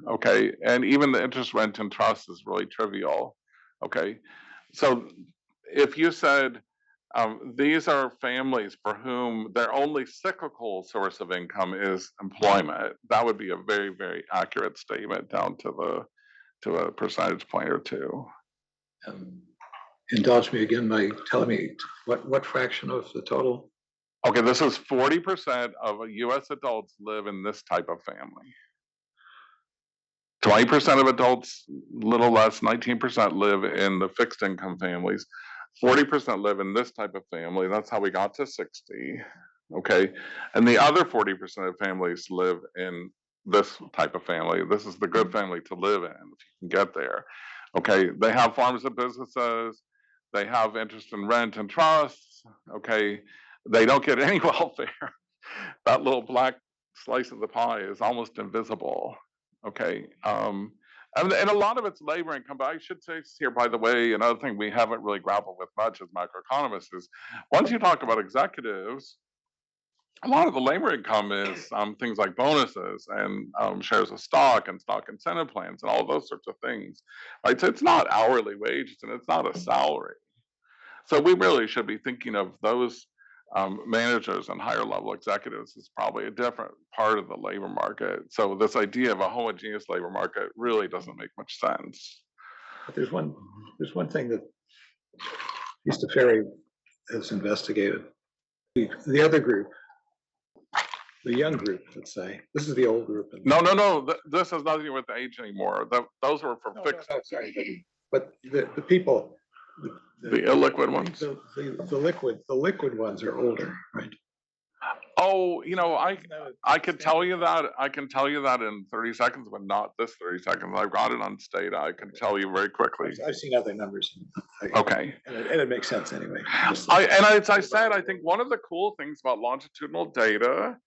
Okay, and even the interest, rent, and trust is really trivial. Okay, so if you said these are families for whom their only cyclical source of income is employment, that would be a very, very accurate statement down to a percentage point or two. Indulge me again by telling me what fraction of the total? Okay, this is 40% of U.S. adults live in this type of family. 20% of adults, little less, 19% live in the fixed income families. 40% live in this type of family. That's how we got to 60. Okay, and the other 40% of families live in this type of family. This is the good family to live in if you can get there. Okay, they have farms and businesses. They have interest in rent and trusts. Okay, they don't get any welfare. That little black slice of the pie is almost invisible. Okay, and a lot of it's labor income, but I should say here, by the way, another thing we haven't really grappled with much as macroeconomists is once you talk about executives, a lot of the labor income is things like bonuses and shares of stock and stock incentive plans and all those sorts of things, right? So it's not hourly wages and it's not a salary. So we really should be thinking of those managers and higher level executives is probably a different part of the labor market. So this idea of a homogeneous labor market really doesn't make much sense. But there's one thing that East of Ferry has investigated. The other group, the young group, let's say, this is the old group. No. This has nothing to do with age anymore. Those were for fixed. No, sorry, but the people. The illiquid ones. The liquid ones are older, right? Oh, I could tell you that. I can tell you that in 30 seconds, but not this 30 seconds. I've got it on state. I can tell you very quickly. I've seen other numbers. Okay. And it makes sense anyway. As I said, I think one of the cool things about longitudinal data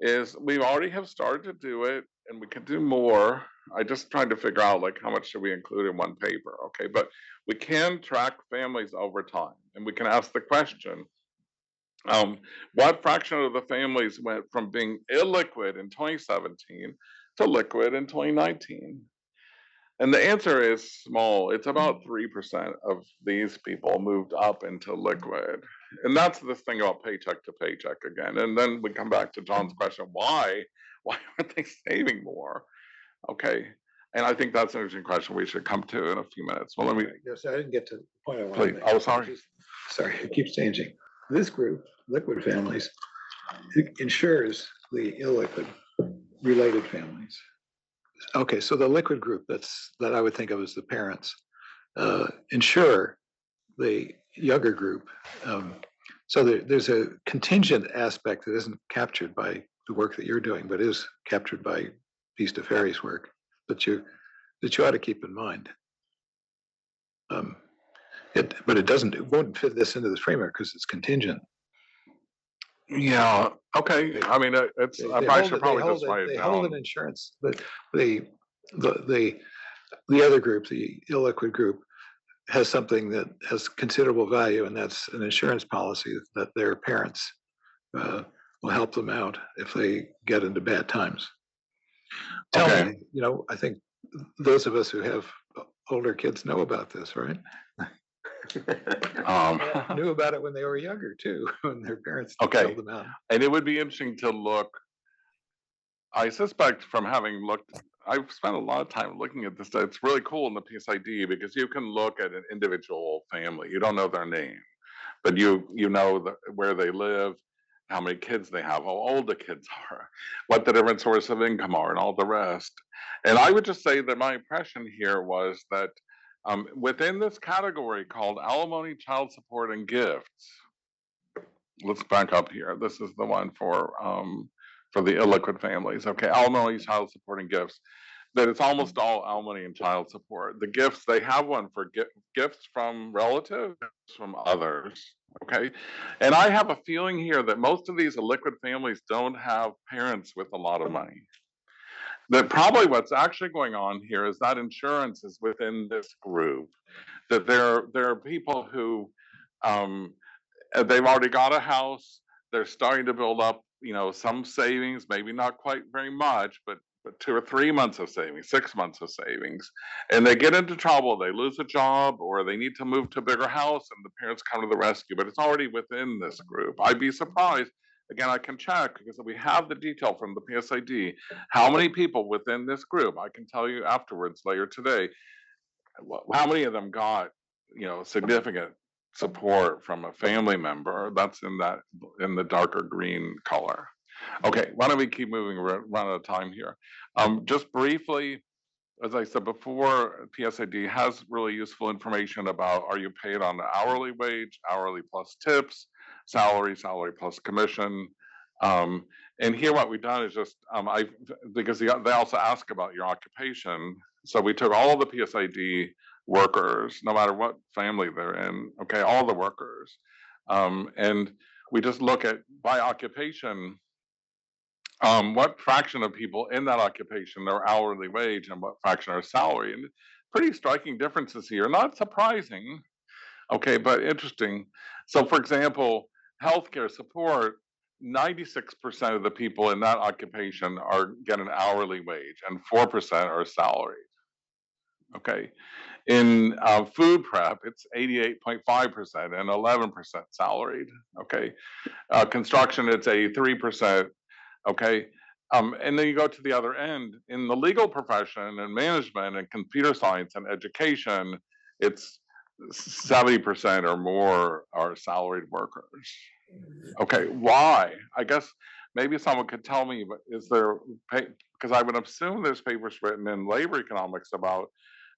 is we already have started to do it, and we can do more. I just trying to figure out like how much should we include in one paper, okay? But we can track families over time, and we can ask the question, What fraction of the families went from being illiquid in 2017 to liquid in 2019? And the answer is small. It's about 3% of these people moved up into liquid. And that's the thing about paycheck to paycheck again. And then we come back to John's question, why? Why aren't they saving more? Okay. And I think that's an interesting question we should come to in a few minutes. Well, let me. Yes, I didn't get to the point I wanted Please. to make. Oh, sorry. Sorry, it keeps changing. This group, liquid families, it insures the illiquid related families. Okay, so the liquid group that I would think of as the parents insure the younger group. So there's a contingent aspect that isn't captured by the work that you're doing, but is captured by Peace to Ferry's work that you ought to keep in mind. But it won't fit this into this framework because it's contingent. Yeah. Okay. I mean, it's. I should probably just write it They down. hold an insurance, but the other group, the illiquid group, has something that has considerable value, and that's an insurance policy that their parents will help them out if they get into bad times. Tell me, I think those of us who have older kids know about this, right? Knew about it when they were younger too, when their parents bailed them out. And it would be interesting to look. I suspect from having looked, I've spent a lot of time looking at this. It's really cool in the PSID because you can look at an individual family. You don't know their name, but you know where they live, how many kids they have, how old the kids are, what the different sources of income are, and all the rest. And I would just say that my impression here was that within this category called alimony, child support, and gifts, let's back up here. This is the one for the illiquid families. Okay, alimony, child support, and gifts. That it's almost all alimony and child support. The gifts, they have one for gifts from relatives, from others. Okay, and I have a feeling here that most of these illiquid families don't have parents with a lot of money. That probably what's actually going on here is that insurance is within this group. That there are people who they've already got a house. They're starting to build up, some savings, maybe not quite very much, but 2 or 3 months of savings, 6 months of savings, and they get into trouble. They lose a job, or they need to move to a bigger house, and the parents come to the rescue. But it's already within this group. I'd be surprised. Again, I can check because we have the detail from the PSID. How many people within this group? I can tell you afterwards, later today, how many of them got, significant support from a family member. That's in the darker green color. Okay, why don't we keep moving? We're running out of time here. Just briefly, as I said before, PSID has really useful information about, are you paid on an hourly wage, hourly plus tips, salary plus commission. And here what we've done is just, because they also ask about your occupation. So we took all the PSID workers, no matter what family they're in, okay, all the workers. And we just look at, by occupation, what fraction of people in that occupation are hourly wage and what fraction are salary. And pretty striking differences here, not surprising, okay, but interesting. So for example, healthcare support, 96% of the people in that occupation get an hourly wage and 4% are salaried, okay. In food prep, it's 88.5% and 11% salaried, okay. Construction, it's 83%, okay. And then you go to the other end. In the legal profession and management and computer science and education, it's 70% or more are salaried workers. Okay, why? I guess maybe someone could tell me, but is there, because I would assume there's papers written in labor economics about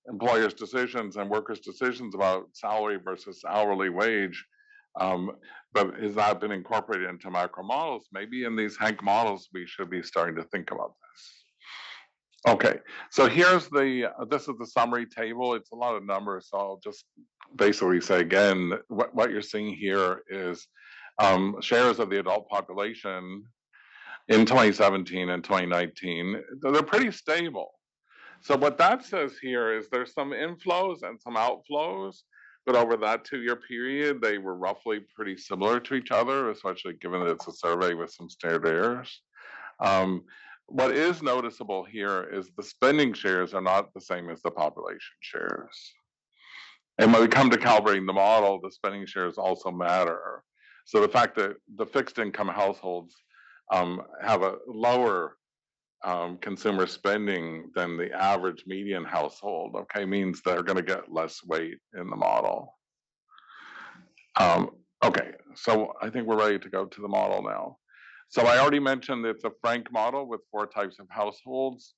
employers' decisions and workers' decisions about salary versus hourly wage. But has that been incorporated into macro models? Maybe in these Hank models, we should be starting to think about this. Okay, so here's this is the summary table. It's a lot of numbers, so I'll just basically say again, what you're seeing here is shares of the adult population in 2017 and 2019. They're pretty stable. So what that says here is there's some inflows and some outflows, but over that 2-year period, they were roughly pretty similar to each other, especially given that it's a survey with some standard errors. What is noticeable here is the spending shares are not the same as the population shares. And when we come to calibrating the model, the spending shares also matter. So the fact that the fixed income households have a lower consumer spending than the average median household, okay, means they're going to get less weight in the model. Okay, so I think we're ready to go to the model now. So I already mentioned it's a Frank model with 4 types of households.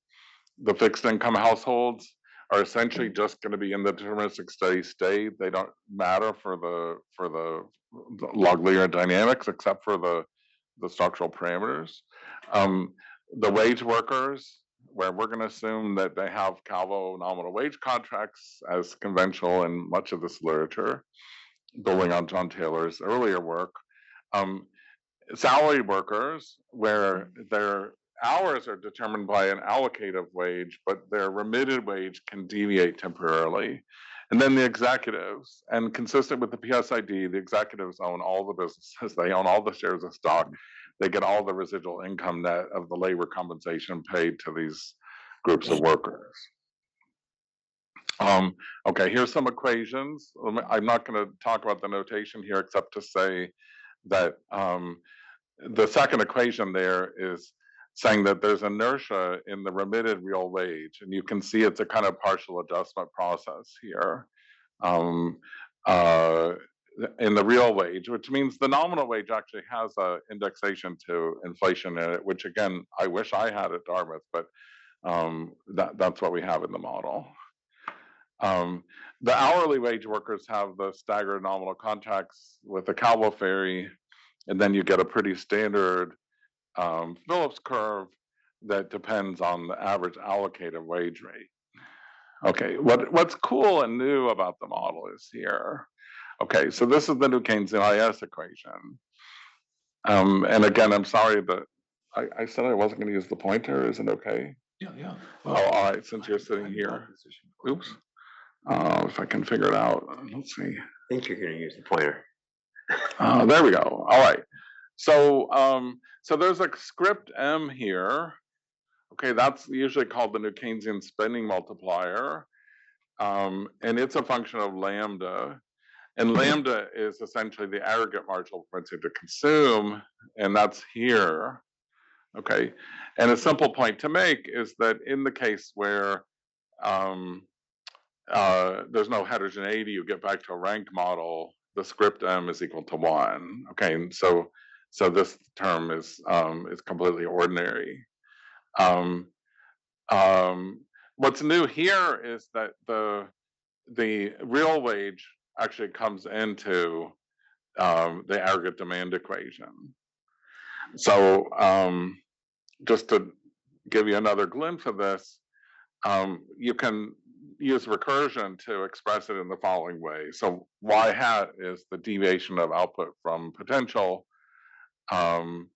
The fixed income households are essentially just going to be in the deterministic steady state. They don't matter for the log linear dynamics except for the structural parameters. The wage workers, where we're going to assume that they have Calvo nominal wage contracts as conventional in much of this literature, building on John Taylor's earlier work. Salary workers, where their hours are determined by an allocative wage, but their remitted wage can deviate temporarily. And then the executives, and consistent with the PSID, the executives own all the businesses, they own all the shares of stock, they get all the residual income net of the labor compensation paid to these groups of workers. Okay, here's some equations. I'm not going to talk about the notation here except to say that the second equation there is saying that there's inertia in the remitted real wage, and you can see it's a kind of partial adjustment process here in the real wage, which means the nominal wage actually has an indexation to inflation in it, which again, I wish I had at Dartmouth, but that's what we have in the model. The hourly wage workers have the staggered nominal contracts with the Calvo ferry, and then you get a pretty standard Phillips curve that depends on the average allocated wage rate. Okay, what's cool and new about the model is here. Okay, so this is the new Keynesian IS equation. And again, I'm sorry that I said I wasn't going to use the pointer. Is it okay? Yeah, yeah. Well, all right, since you're sitting here. Oops. If I can figure it out. Let's see. I think you're going to use the pointer. There we go. All right. So, so there's a script M here. Okay, that's usually called the new Keynesian spending multiplier. And it's a function of lambda. And lambda is essentially the aggregate marginal propensity to consume, and that's here. Okay. And a simple point to make is that in the case where there's no heterogeneity, you get back to a rank model, the script M is equal to 1. Okay, and so this term is completely ordinary. What's new here is that the real wage actually comes into the aggregate demand equation. So just to give you another glimpse of this, you can use recursion to express it in the following way. So y hat is the deviation of output from potential, and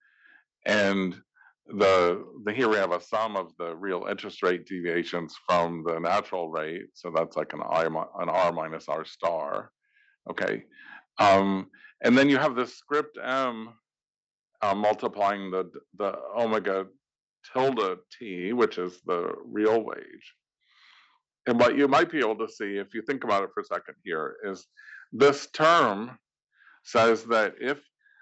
here we have a sum of the real interest rate deviations from the natural rate. So that's like an R minus R star. Okay, and then you have this script M multiplying the omega tilde t, which is the real wage. And what you might be able to see, if you think about it for a second here, is this term says that if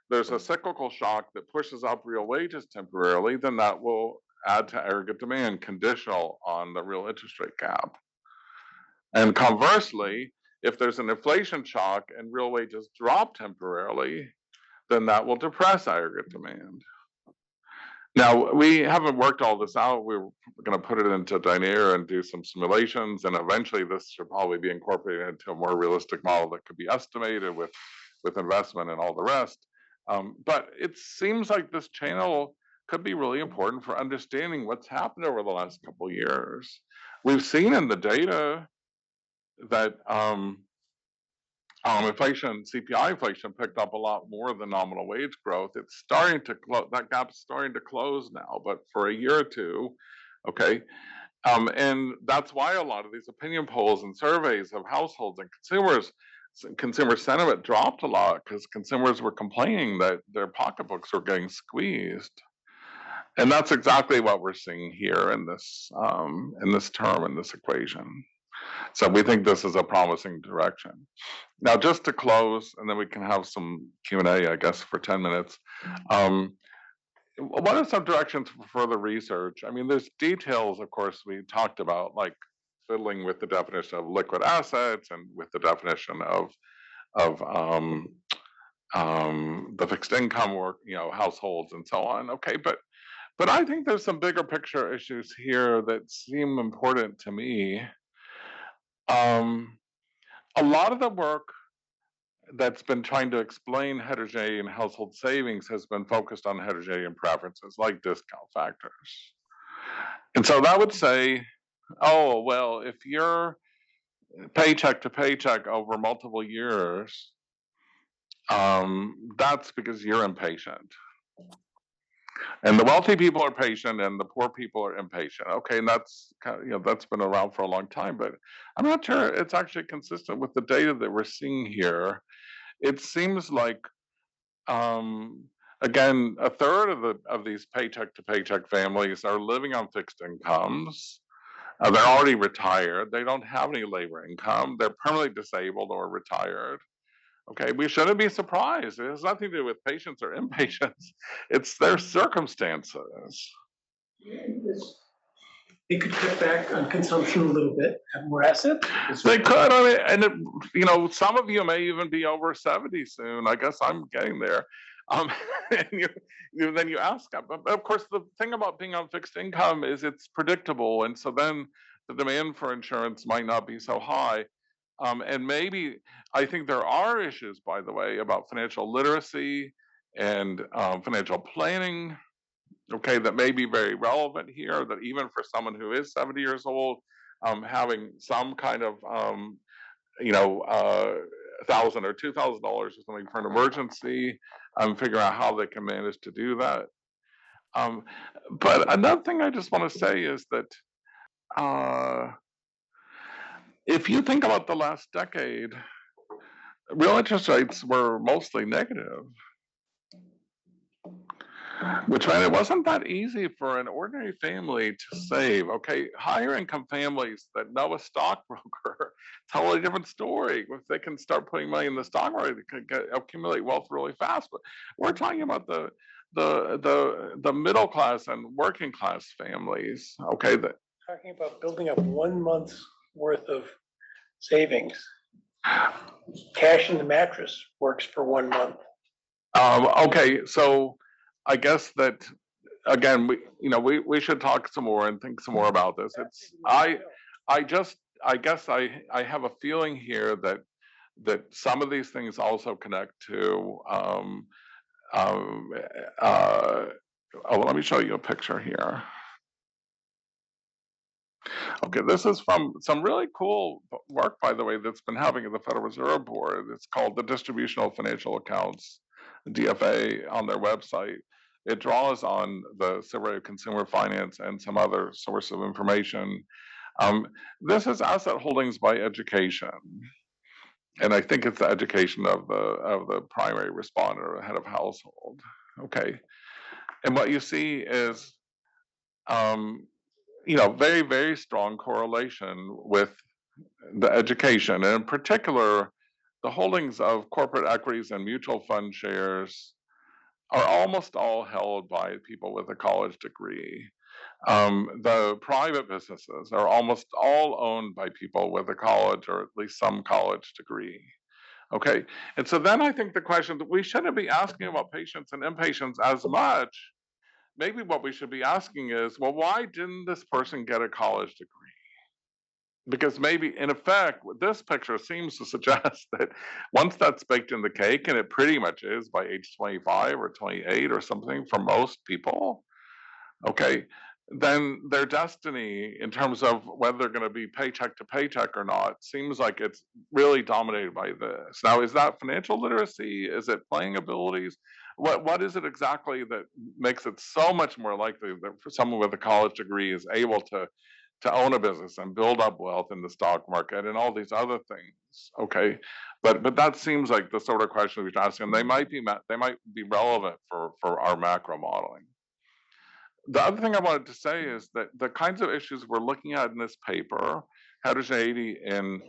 there's a cyclical shock that pushes up real wages temporarily, then that will add to aggregate demand, conditional on the real interest rate gap. And conversely, if there's an inflation shock and real wages drop temporarily, then that will depress aggregate demand. Now, we haven't worked all this out. We're going to put it into Dynair and do some simulations, and eventually this should probably be incorporated into a more realistic model that could be estimated with investment and all the rest. But it seems like this channel could be really important for understanding what's happened over the last couple of years. We've seen in the data that inflation, CPI inflation picked up a lot more than nominal wage growth. It's starting to close, that gap's starting to close now, but for a year or two, okay. And that's why a lot of these opinion polls and surveys of households and consumers consumer sentiment dropped a lot because consumers were complaining that their pocketbooks were getting squeezed. And that's exactly what we're seeing here in this term, in this equation. So we think this is a promising direction. Now, just to close, and then we can have some Q&A, I guess, for 10 minutes. What are some directions for further research? I mean, there's details, of course, we talked about, like fiddling with the definition of liquid assets and with the definition of the fixed income or households and so on. Okay, but I think there's some bigger picture issues here that seem important to me. A lot of the work that's been trying to explain heterogeneity in household savings has been focused on heterogeneity in preferences, like discount factors. And so that would say, oh, well, if you're paycheck to paycheck over multiple years, that's because you're impatient. And the wealthy people are patient and the poor people are impatient. Okay, and that's that's been around for a long time, but I'm not sure it's actually consistent with the data that we're seeing here. It seems like, again, a third of these paycheck to paycheck families are living on fixed incomes. They're already retired. They don't have any labor income. They're permanently disabled or retired. Okay, we shouldn't be surprised. It has nothing to do with patience or impatience. It's their circumstances. They could cut back on consumption a little bit, have more assets. They could, I mean, and some of you may even be over 70 soon. I guess I'm getting there. And then you ask, but of course, the thing about being on fixed income is it's predictable, and so then the demand for insurance might not be so high. And maybe, I think there are issues, by the way, about financial literacy and financial planning, okay, that may be very relevant here, that even for someone who is 70 years old, having some kind of, $1,000 or $2,000 or something for an emergency, figure out how they can manage to do that. But another thing I just want to say is that if you think about the last decade, real interest rates were mostly negative, which meant it wasn't that easy for an ordinary family to save. Okay, higher income families that know a stockbroker, totally different story. If they can start putting money in the stock market, they can accumulate wealth really fast. But we're talking about the middle class and working class families. Okay, Talking about building up 1 month's worth of savings. Cash in the mattress works for 1 month. Okay, so I guess that, again, we should talk some more and think some more about this. I guess I have a feeling here that some of these things also connect to let me show you a picture here. Okay, this is from some really cool work, by the way, that's been happening at the Federal Reserve Board. It's called the Distribution of Financial Accounts, DFA, on their website. It draws on the survey of consumer finance and some other source of information. This is asset holdings by education. And I think it's the education of the primary responder, head of household. Okay. And what you see is very, very strong correlation with the education, and in particular, the holdings of corporate equities and mutual fund shares are almost all held by people with a college degree. The private businesses are almost all owned by people with a college or at least some college degree. Okay, and so then I think the question that we shouldn't be asking about patience and impatience as much. Maybe what we should be asking is, well, why didn't this person get a college degree? Because maybe, in effect, this picture seems to suggest that once that's baked in the cake, and it pretty much is by age 25 or 28 or something for most people, okay, then their destiny in terms of whether they're going to be paycheck to paycheck or not seems like it's really dominated by this. Now, is that financial literacy? Is it playing abilities? What is it exactly that makes it so much more likely that for someone with a college degree is able to own a business and build up wealth in the stock market and all these other things? Okay, But that seems like the sort of question we should ask, and they might be relevant for our macro modeling. The other thing I wanted to say is that the kinds of issues we're looking at in this paper, heterogeneity in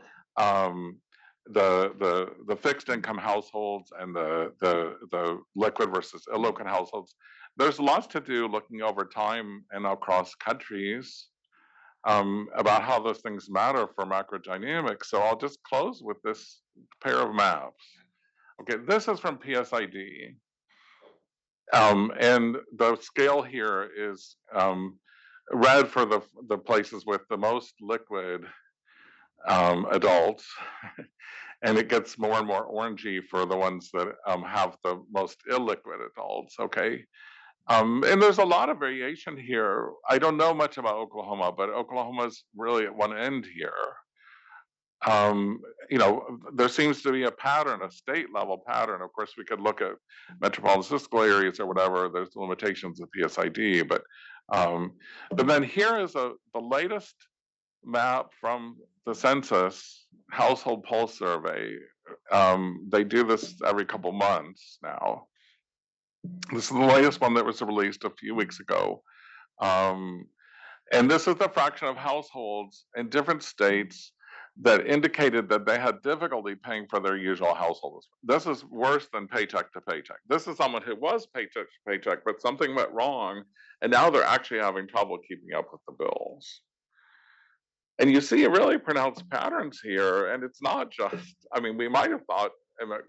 the fixed income households and the liquid versus illiquid households, there's lots to do looking over time and across countries about how those things matter for macrodynamics. So I'll just close with this pair of maps. Okay, this is from PSID. And the scale here is red for the places with the most liquid adults, and it gets more and more orangey for the ones that have the most illiquid adults, okay? And there's a lot of variation here. I don't know much about Oklahoma, but Oklahoma's really at one end here. You know, there seems to be a pattern, a state level pattern. Of course, we could look at metropolitan statistical areas or whatever. There's limitations of PSID, but then here is the latest map from the census household pulse survey. They do this every couple months now. This is the latest one that was released a few weeks ago. And this is the fraction of households in different states that indicated that they had difficulty paying for their usual household. This is worse than paycheck to paycheck. This is someone who was paycheck to paycheck, but something went wrong, and now they're actually having trouble keeping up with the bills. And you see really pronounced patterns here, and it's not just, I mean, we might have thought, you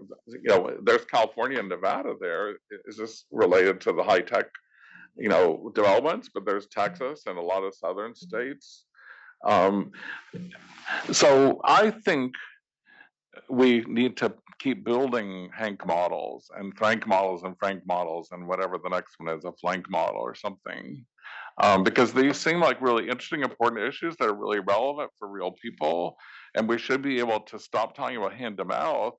know, there's California and Nevada there. Is this related to the high tech, you know, developments? But there's Texas and a lot of southern states. So I think we need to keep building Hank models and Frank models and Frank models and whatever the next one is, a flank model or something. Because these seem like really interesting, important issues that are really relevant for real people. And we should be able to stop talking about hand to mouth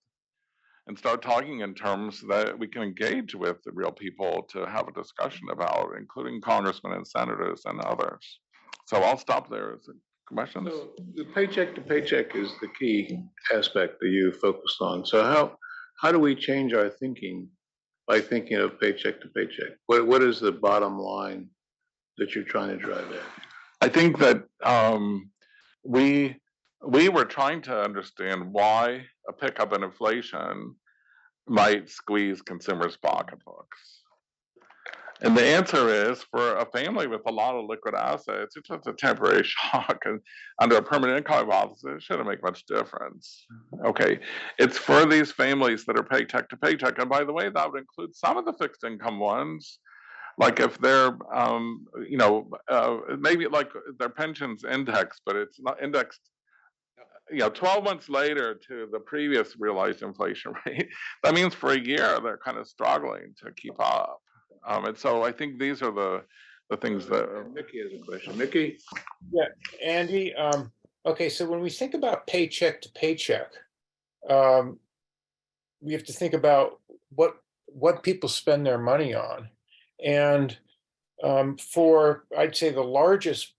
and start talking in terms that we can engage with the real people to have a discussion about, including congressmen and senators and others. So I'll stop there. Questions? So the paycheck to paycheck is the key aspect that you focused on. So how do we change our thinking by thinking of paycheck to paycheck? What is the bottom line that you're trying to drive at? I think that we were trying to understand why a pickup in inflation might squeeze consumers' pocketbooks. And the answer is, for a family with a lot of liquid assets, it's just a temporary shock. And under a permanent income hypothesis, it shouldn't make much difference. Okay, it's for these families that are paycheck to paycheck. And by the way, that would include some of the fixed income ones. Like if they're, you know, maybe like their pensions indexed, but it's not indexed, you know, 12 months later to the previous realized inflation rate. That means for a year, they're kind of struggling to keep up. And so I think these are the things that. Mickey has a question. Mickey? Yeah, Andy. Okay, so when we think about paycheck to paycheck, we have to think about what people spend their money on. And for, I'd say, the largest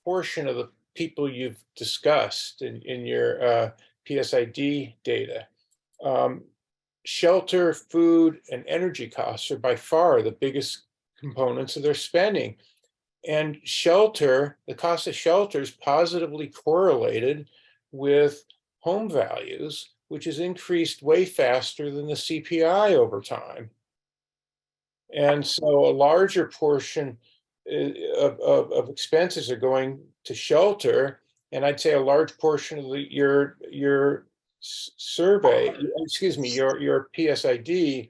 portion of the people you've discussed in your PSID data, shelter, food, and energy costs are by far the biggest components of their spending. And shelter, the cost of shelter is positively correlated with home values, which has increased way faster than the CPI over time. And so a larger portion of expenses are going to shelter, and I'd say a large portion of your survey, excuse me, your PSID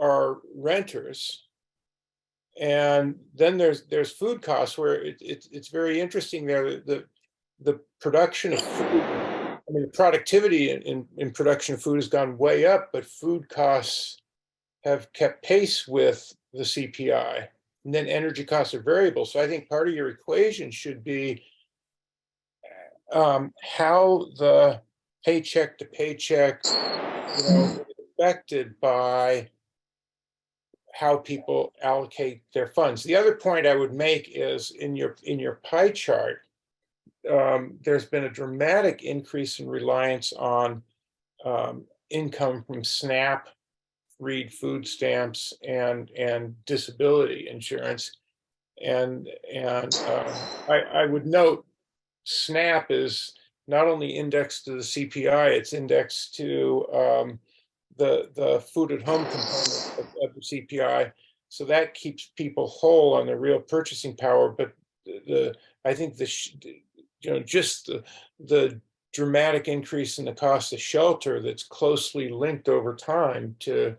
are renters. And then there's food costs, where it's very interesting there. The production of food, I mean, the productivity in production of food has gone way up, but food costs have kept pace with the CPI. And then energy costs are variable. So I think part of your equation should be how the paycheck to paycheck, you know, is affected by how people allocate their funds. The other point I would make is in your pie chart, there's been a dramatic increase in reliance on income from SNAP, read food stamps, and disability insurance. And I would note SNAP is not only indexed to the CPI, it's indexed to the food at home component of the CPI. So that keeps people whole on their real purchasing power. But I think just the dramatic increase in the cost of shelter that's closely linked over time to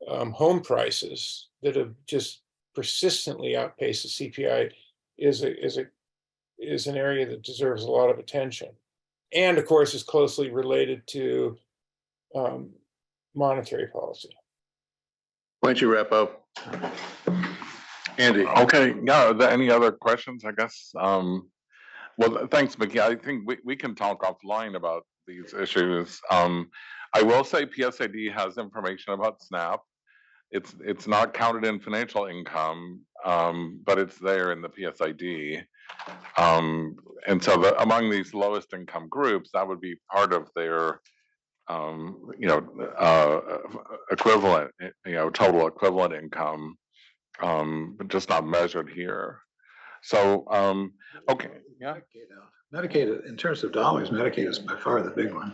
home prices that have just persistently outpaced the CPI is an area that deserves a lot of attention, and of course is closely related to monetary policy. Why don't you wrap up, Andy? Okay, yeah, are there any other questions, I guess? Well, thanks, Mickey. I think we can talk offline about these issues. I will say PSID has information about SNAP. It's not counted in financial income, but it's there in the PSID. And so among these lowest income groups, that would be part of their equivalent, total equivalent income, but just not measured here. So, okay, yeah. Medicaid, in terms of dollars, Medicaid is by far the big one.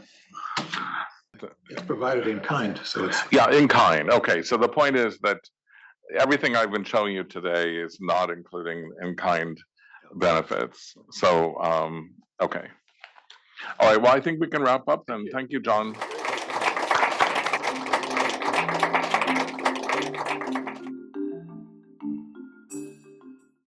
It's provided in kind, so it's. Yeah, in kind. Okay, so the point is that everything I've been showing you today is not including in kind benefits. So, okay. All right, well, I think we can wrap up then. Thank you, John.